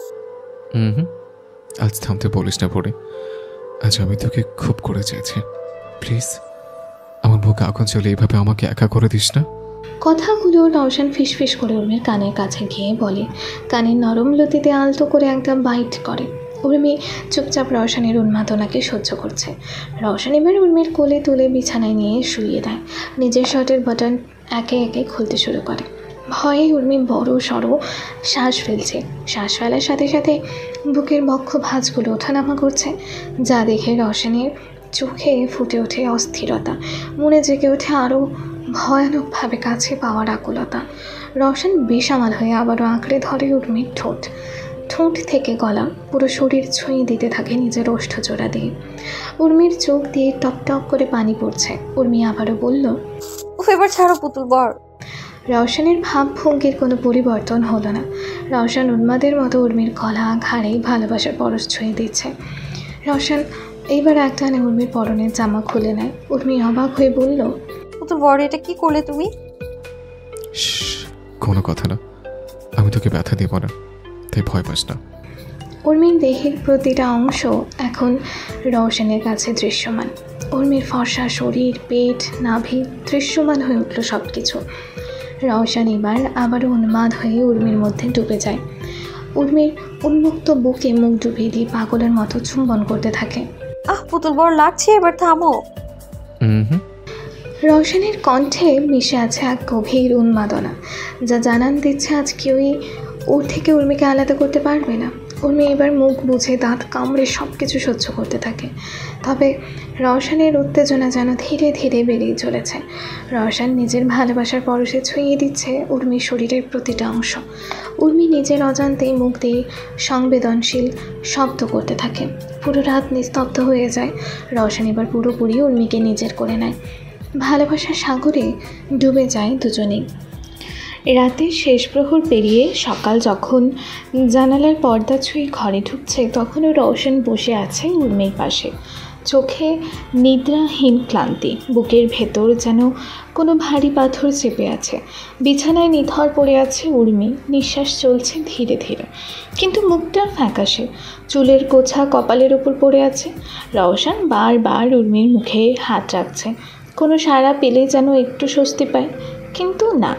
আজ থামতে বলিস না পড়ে, আজ আমি তোকে খুব করে চাইছি, প্লিজ আমার বুক আগুন চলে এইভাবে আমাকে একা করে দিস না। কথাগুলো রওশন ফিসফিস করে উর্মির কানের কাছে গিয়ে বলে। কানের নরম লতিতে আলতো করে একটা বাইট করে। উর্মি চুপচাপ রওশনের উন্মাদনাকে সহ্য করছে। রওশন এবার উর্মির কোলে তুলে বিছানায় নিয়ে শুইয়ে দেয়। নিজের শার্টের বাটন একে একে খুলতে শুরু করে। ভয়ে উর্মি বড় সড়ো শ্বাস ফেলছে। শ্বাস ফেলার সাথে সাথে বুকের বক্ষ ভাঁজগুলো ওঠানামা করছে, যা দেখে রওশনের চোখে ফুটে ওঠে অস্থিরতা। মনে জেগে ওঠে আরও ভয়ানকভাবে কাছে পাওয়ার আকুলতা। রওশন বেসামাল হয়ে আবারও আঁকড়ে ধরে উর্মির ঠোঁট। ঠোঁট থেকে গলা, পুরো শরীর ছুঁয়ে দিতে থাকে নিজের ওষ্ঠজোড়া দিয়ে। উর্মির চোখ দিয়ে টপ টপ করে পানি পড়ছে। উর্মি আবারও বলল, উফ, এবার ছাড়ো পুতুল বর। রওশনের ভাবভঙ্গির কোনো পরিবর্তন হলো না। রওশন উন্মাদের মতো উর্মির গলা ঘাড়ে ভালোবাসার পরশ ছুঁয়ে দিচ্ছে। রওশন এইবার একটানে উর্মির পরনের জামা খুলে নেয়। উর্মি অবাক হয়ে বলল, পুতুল বর, এটা কি করলে তুমি? কোনো কথা না, আমি তোকে ব্যথা দেব না, তাই ভয় পাস না। উর্মির দেহের প্রতিটা অংশ এখন রওশনের কাছে দৃশ্যমান। উর্মির ফর্সা শরীর, পেট, নাভি দৃশ্যমান হয়ে উঠল সব কিছু। রওশন এবার আবারও উন্মাদ হয়ে উর্মির মধ্যে ডুবে যায়। উর্মির উন্মুক্ত বুকে মুখ ডুবিয়ে দিয়ে পাগলের মতো চুম্বন করতে থাকে। পুতুল বর, লাগছে, এবার থামো। রওশনের কণ্ঠে মিশে আছে এক গভীর উন্মাদনা, যা জানান দিচ্ছে আজ কেউই ওর থেকে উর্মিকে আলাদা করতে পারবে না। উর্মি এবার মুখ বুঝে দাঁত কামড়ে সব কিছু সহ্য করতে থাকে। তবে রওশনের উত্তেজনা যেন ধীরে ধীরে বেড়েই চলেছে। রওশন নিজের ভালোবাসার পরশে ছুঁয়ে দিচ্ছে উর্মির শরীরের প্রতিটা অংশ। উর্মি নিজের অজান্তেই মুখ দিয়ে সংবেদনশীল শব্দ করতে থাকে। পুরো রাত নিস্তব্ধ হয়ে যায়। রওশন এবার পুরোপুরি উর্মিকে নিজের করে নেয়। ভালোবাসার সাগরে ডুবে যায় দুজনেই। রাতের শেষ প্রহর পেরিয়ে সকাল যখন জানালার পর্দা ছুঁয়ে ঘরে ঢুকছে, তখনও রওশন বসে আছে উর্মির পাশে। চোখে নিদ্রাহীন ক্লান্তি, বুকের ভেতর যেন কোনো ভারী পাথর চেপে আছে। বিছানায় নিথর পড়ে আছে উর্মি, নিঃশ্বাস চলছে ধীরে ধীরে, কিন্তু মুখটা ফ্যাকাশে। চুলের গোছা কপালের ওপর পড়ে আছে। রওশন বারবার উর্মির মুখে হাত রাখছে, কোনো সাড়া পেলে যেন একটু স্বস্তি পায়, কিন্তু না,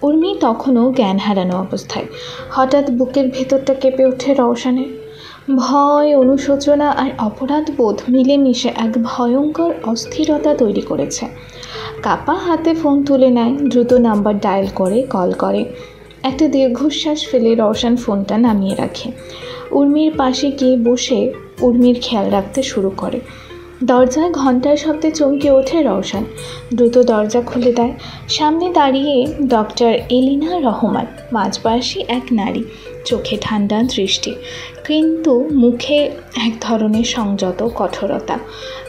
উর্মি তখনও জ্ঞান হারানো অবস্থায়। হঠাৎ বুকের ভেতরটা কেঁপে ওঠে রওশনের। ভয়, অনুশোচনা আর অপরাধ বোধ মিলেমিশে এক ভয়ঙ্কর অস্থিরতা তৈরি করেছে। কাপা হাতে ফোন তুলে নেয়, দ্রুত নাম্বার ডায়াল করে কল করে। একটা দীর্ঘশ্বাস ফেলে রওশন ফোনটা নামিয়ে রাখে। উর্মির পাশে গিয়ে বসে উর্মির খেয়াল রাখতে শুরু করে। দরজায় ঘন্টার শব্দে চমকে ওঠে রওশন। দ্রুত দরজা খুলে দেয়। সামনে দাঁড়িয়ে ডক্টর এলিনা রহমান, মাঝবয়সী এক নারী, চোখে ঠান্ডা দৃষ্টি, কিন্তু মুখে এক ধরনের সংযত কঠোরতা।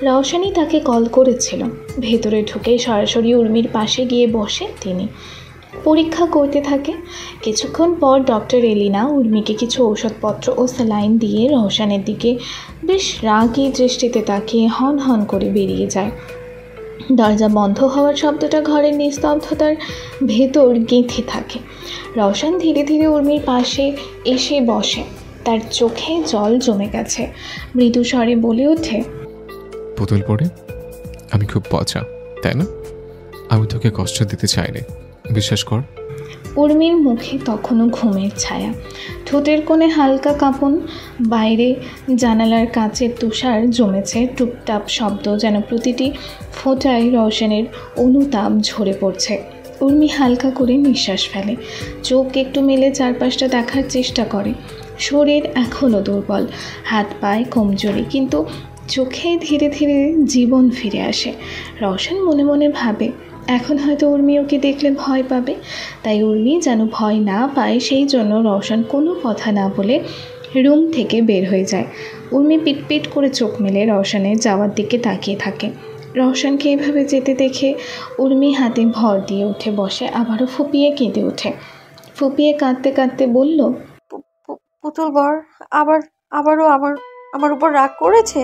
রওশনই তাকে কল করেছিল। ভেতরে ঢুকে সরাসরি উর্মির পাশে গিয়ে বসে তিনি। পরীক্ষা করতে থাকে। কিছুক্ষণ পর ডক্টর এলিনা উর্মিকে কিছু ঔষধপত্র ও স্যালাইন দিয়ে রওশনের দিকে বেশ রাগী দৃষ্টিতে তাকিয়ে হন হন করে বেরিয়ে যায়। দরজা বন্ধ হওয়ার শব্দটা ঘরের নিস্তব্ধতার ভেতর গেঁথে থাকে। রওশন ধীরে ধীরে উর্মির পাশে এসে বসে। তার চোখে জল জমে গেছে। মৃদু স্বরে বলে ওঠে, পুতুল পড়ে আমি খুব পচা, তাই না? আমি তোকে কষ্ট দিতে চাইনি, বিশ্বাস কর। উর্মির মুখে তখনও ঘুমের ছায়া, ঠোঁটের কোণে হালকা কাঁপন। বাইরে জানালার কাচের তুষার জমেছে, টুপটাপ শব্দ, যেন প্রতিটি ফোঁটায় রওশনের অনুতাপ ঝরে পড়ছে। উর্মি হালকা করে নিঃশ্বাস ফেলে, চোখ একটু মেলে চারপাশটা দেখার চেষ্টা করে। শরীর এখনও দুর্বল, হাত পায়ে কমজোরি, কিন্তু চোখে ধীরে ধীরে জীবন ফিরে আসে। রওশন মনে মনে ভাবে, এখন হয়তো উর্মি ওকে দেখলে ভয় পাবে, তাই উর্মি যেন ভয় না পায় সেই জন্য রওশন কোনো কথা না বলে রুম থেকে বের হয়ে যায়। উর্মি পিটপিট করে চোখ মেলে রওশনের যাওয়ার দিকে তাকিয়ে থাকে। রওশনকে এভাবে যেতে দেখে উর্মি হাতে ভর দিয়ে উঠে বসে, আবারও ফুপিয়ে কেঁদে ওঠে। ফুপিয়ে কাঁদতে কাঁদতে বলল, পুতুল বর আবারও আমার উপর রাগ করেছে।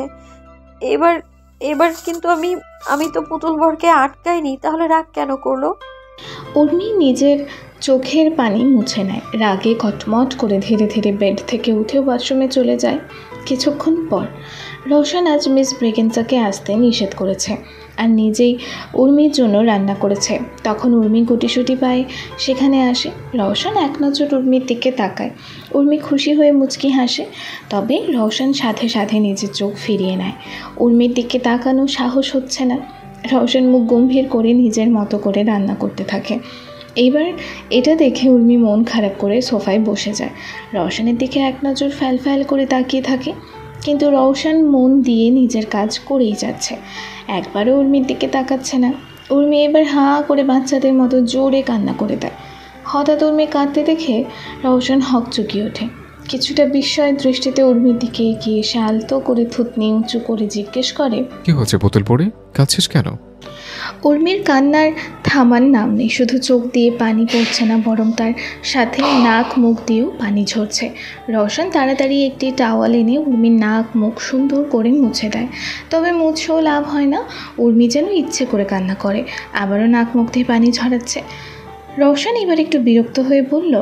এবার কিন্তু আমি তো পুতুল বরকে আটকাইনি, তাহলে রাগ কেন করলো? উর্মি নিজের চোখের পানি মুছে নেয়, রাগে কটমট করে ধীরে ধীরে বেড থেকে উঠে ওয়াশরুমে চলে যায়। কিছুক্ষণ পর রওশন আজ মিস ব্রিগেন্সাকে আসতে নিষেধ করেছে আর নিজেই উর্মির জন্য রান্না করেছে। তখন উর্মি গুটিসুটি পায়ে সেখানে আসে। রওশন এক নজর উর্মির দিকে তাকায়। উর্মি খুশি হয়ে মুচকি হাসে, তবে রওশন সাথে সাথে নিজের চোখ ফিরিয়ে নেয়। উর্মির দিকে তাকানো সাহস হচ্ছে না। রওশন মুখ গম্ভীর করে নিজের মতো করে রান্না করতে থাকে। এইবার এটা দেখে উর্মি মন খারাপ করে সোফায় বসে যায়। রওশনের দিকে এক নজর ফ্যাল করে তাকিয়ে থাকে, কিন্তু রওশন মন দিয়ে নিজের কাজ করেই যাচ্ছে, একবারও উর্মির দিকে তাকাচ্ছে না। উর্মি এবার হাঁ করে বাচ্চাদের মতো জোরে কান্না করে দেয়। হঠাৎ উর্মি কাঁদতে দেখে রওশন হকচকিয়ে ওঠে। কিছুটা বিস্ময়ের দৃষ্টিতে উর্মির দিকে এগিয়ে এসে আলতো করে থুতনি উঁচু করে জিজ্ঞেস করে, কি হচ্ছে পুতুল পড়ে, কাঁদছিস কেন? উর্মির কান্নার থামার নাম নেই, শুধু চোখ দিয়ে পানি পড়ছে না, বরং তার সাথে নাক মুখ দিয়েও পানি ঝরছে। রওশন তাড়াতাড়ি একটি টাওয়াল এনে উর্মির নাক মুখ সুন্দর করে মুছে দেয়, তবে মুছেও লাভ হয় না। উর্মি যেন ইচ্ছে করে কান্না করে, আবারও নাক মুখ দিয়ে পানি ঝরাচ্ছে। রওশন এবার একটু বিরক্ত হয়ে বলল,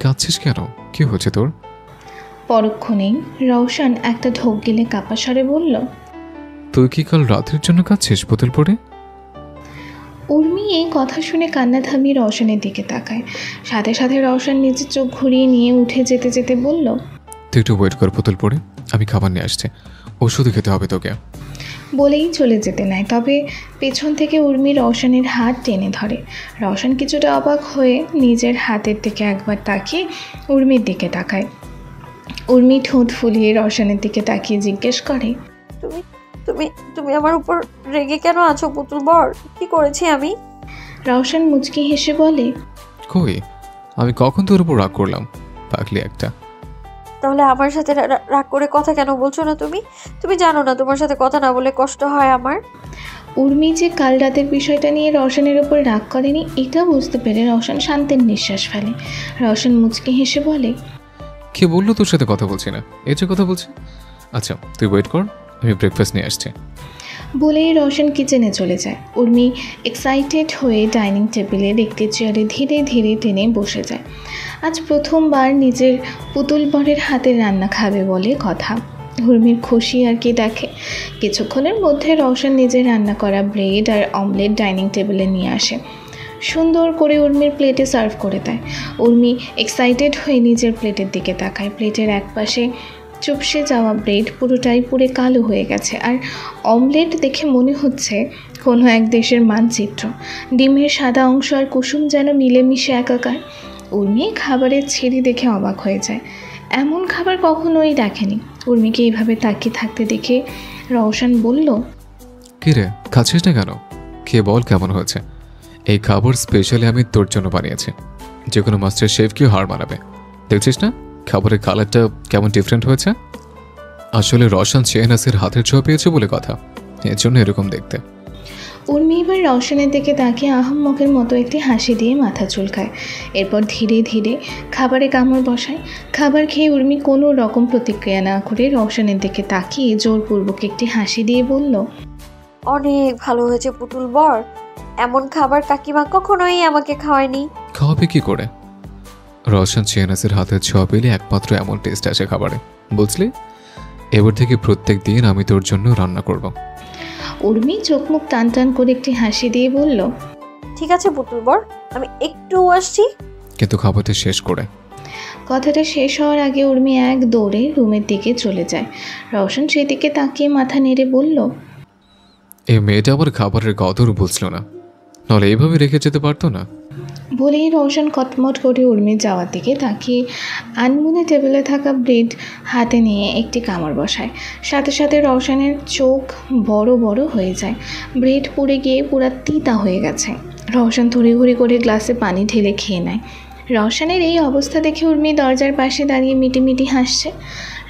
কাঁদছিস কেন, কি হচ্ছে তোর? পরক্ষণেই রওশন একটা ঢোক গেলে কাপা স্বরে বলল, তুই কি কাল রাতের জন্য কাঁদছিস পুতুল পড়ে? উর্মি এই কথা শুনে কান্না থামিয়ে রওশনের দিকে তাকায়। সাথে সাথে রওশন নিজের চোখ ঘুরিয়ে নিয়ে উঠে যেতে যেতে বলল, তুই একটু ওয়েট কর পুতুল পড়ে, আমি খাবার নিয়ে আসছি, ওষুধ খেতে হবে তোকে। বলেই চলে যেতে নেয়, তবে পেছন থেকে উর্মি রওশনের হাত টেনে ধরে। রওশন কিছুটা অবাক হয়ে নিজের হাতের দিকে একবার তাকিয়ে উর্মির দিকে তাকায়। উর্মি ঠোঁট ফুলিয়ে রওশনের দিকে তাকিয়ে জিজ্ঞেস করে, তুমি আমার উপর রেগে কেন আছো পুতুল বর? কি করেছি আমি? রওশন মুচকি হেসে বলে, কই, আমি কখন তোর উপর রাগ করলাম, পাগলি একটা। তাহলে আমার সাথে রাগ করে কথা কেন বলছো না? তুমি জানো না তোমার সাথে কথা না বলে কষ্ট হয় আমার। উর্মি যে কাল রাতের বিষয়টা নিয়ে রওশনের উপর রাগ করেনি এটা বুঝতে পেরে রওশন শান্তির নিঃশ্বাস ফেলে। রওশন মুচকি হেসে বলে, কে বললো তোর সাথে কথা বলছি না, এই যে কথা বলছি। আচ্ছা তুই ওয়েট কর, আমি ব্রেকফাস্ট নিয়ে আসছি। বলেই রওশন কিচেনে চলে যায়। উর্মি এক্সাইটেড হয়ে ডাইনিং টেবিলের একটি চেয়ারে ধীরে ধীরে টেনে বসে যায়। আজ প্রথমবার নিজের পুতুল বরের হাতের রান্না খাবে বলে কথা। উর্মির খুশি আর কি দেখে। কিছুক্ষণের মধ্যে রওশন নিজের রান্না করা ব্রেড আর অমলেট ডাইনিং টেবিলে নিয়ে আসে। সুন্দর করে উর্মির প্লেটে সার্ভ করে দেয়। উর্মি এক্সাইটেড হয়ে নিজের প্লেটের দিকে তাকায়। প্লেটের একপাশে চুপসে যাওয়া ব্রেড পুরোটাই পুরে কালো হয়ে গেছে, আর অমলেট দেখে মনে হচ্ছে কোনো এক দেশের মানচিত্র। ডিমের সাদা অংশ আর কুসুম যেন মিলেমিশে একাকার। উর্মি খাবারের ছিঁড়ি দেখে অবাক হয়ে যায়। এমন খাবার কখনোই দেখেনি। উর্মিকে এইভাবে তাকিয়ে থাকতে দেখে রওশন বলল, কি রে, খাচ্ছিস না কেন? খেয়ে বল কেমন হয়েছে। এই খাবার স্পেশালি আমি তোর জন্য বানিয়েছি, যে কোনো মাস্টার শেফকেও হার মানাবে। দেখছিস না খাবারের কালারটা কেমন ডিফারেন্ট হয়েছে? আসলে রওশন শেহনাজের হাতের ছোঁয়া পেয়েছে বলে কথা, এর জন্য এরকম দেখতে। উর্মি এবার রওশনের দিকে তাকিয়ে আহম্মকের মতো একটি হাসি দিয়ে মাথা চুলকায়। এরপর ধীরে ধীরে খাবারে কামড় বসায়। খাবার খেয়ে উর্মি কোনো রকম প্রতিক্রিয়া না করে রওশনের দিকে তাকিয়ে জোরপূর্বক একটি হাসি দিয়ে বলল, অনেক ভালো হয়েছে পুতুল বর, এমন খাবার কাকিমা কখনোই আমাকে খাওয়ায়নি। খাওয়াবে কি করে? রওশন শেহনাজের হাতের ছোঁয়া পেলে একমাত্র এমন টেস্ট আসে খাবারে, বুঝলি? এবার থেকে প্রত্যেক দিন আমি তোর জন্য রান্না করব। উর্মি চোখ মুখ টান টান করে একটি হাসি দিয়ে বলল, ঠিক আছে পুতুল বর, আমি একটু আসছি। কিন্তু খাবারটা শেষ করে। কথাটা শেষ হওয়ার আগে উর্মি এক দৌড়ে রুমের দিকে চলে যায়। রওশন সেদিকে তাকিয়ে মাথা নেড়ে বলল, এই মেয়েটা আবার খাবারের কদর বুঝলো না, নাহলে এইভাবে রেখে যেতে পারতো না। বলেই রওশন কটমট করে উর্মির যাওয়ার দিকে তাকিয়ে আনমনে টেবিলে থাকা ব্রেড হাতে নিয়ে একটি কামড় বসায়। সাথে সাথে রওশনের চোখ বড় বড় হয়ে যায়। ব্রেড পুড়ে গিয়ে পুরা তিতা হয়ে গেছে। রওশন তড়িঘড়ি করে গ্লাসে পানি ঢেলে খেয়ে নেয়। রওশনের এই অবস্থা দেখে উর্মি দরজার পাশে দাঁড়িয়ে মিটিমিটি হাসছে।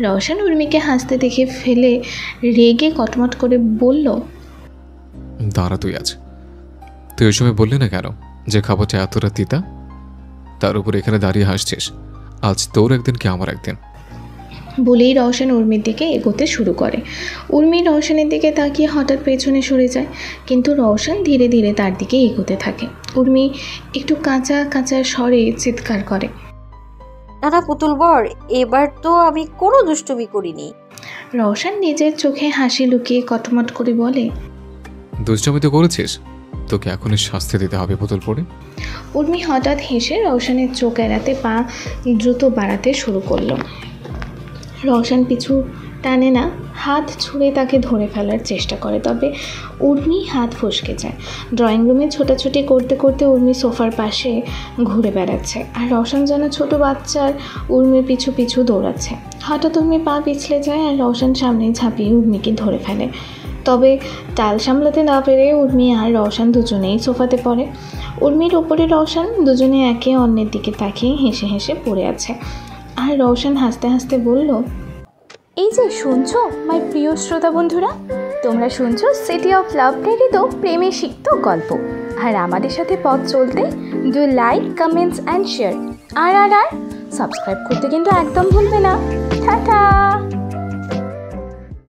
রওশন উর্মিকে হাসতে দেখে ফেলে রেগে কটমট করে বলল, দাঁড়া তুই আজ, তুই ওই সময় বললি না কেন যে খাবারটা এতটা তিতা? তার উপর এখানে দাঁড়িয়ে হাসছিস। আজ তোর একদিন কি আমার একদিন। বলেই রওশন উর্মির দিকে এগোতে শুরু করে। উর্মি রওশনের দিকে তাকিয়ে হঠাৎ পেছনে সরে যায়, কিন্তু রওশন ধীরে ধীরে তার দিকে এগোতে থাকে। উর্মি একটু কাঁচা কাঁচা স্বরে চিৎকার করে, না পুতুল বর, এবার তো আমি কোনো দুষ্টুমি করিনি। রওশন নিজের চোখে হাসি লুকিয়ে কটমট করে বলে, দুষ্টামি তো করেছিস, তোকে এখনই শাস্তি দিতে হবে পুতুল পড়ে। উর্মি হঠাৎ হেসে রওশনের চোখ এড়াতে পা দ্রুত বাড়াতে শুরু করলো। রওশন পিছু টানে না, হাত ছুঁড়ে তাকে ধরে ফেলার চেষ্টা করে, তবে উর্মি হাত ফসকে যায়। ড্রয়িং রুমে ছোটাছুটি করতে করতে উর্মি সোফার পাশে ঘুরে বেড়াচ্ছে, আর রওশন যেন ছোট বাচ্চার উর্মির পিছু পিছু দৌড়াচ্ছে। হঠাৎ উর্মি পা পিছলে যায় আর রওশন সামনে ঝাঁপিয়ে উর্মিকে ধরে ফেলে। তবে টাল সামলাতে না পেরে উর্মি আর রওশন দুজনেই সোফাতে পড়ে। উর্মির ওপরে রওশন, দুজনে একে অন্যের দিকে তাকিয়ে হেসে হেসে পড়ে আছে। আর রওশন হাসতে হাসতে বলল, এই যে শুনছো মাই প্রিয় শ্রোতা বন্ধুরা, তোমরা শুনছো সিটি অফ লাভ প্রেরিত প্রেমে সিক্ত গল্প। আর আমাদের সাথে পথ চলতে do like, comments and share. আর সাবস্ক্রাইব করতে কিন্তু একদম ভুলবে না। টাটা।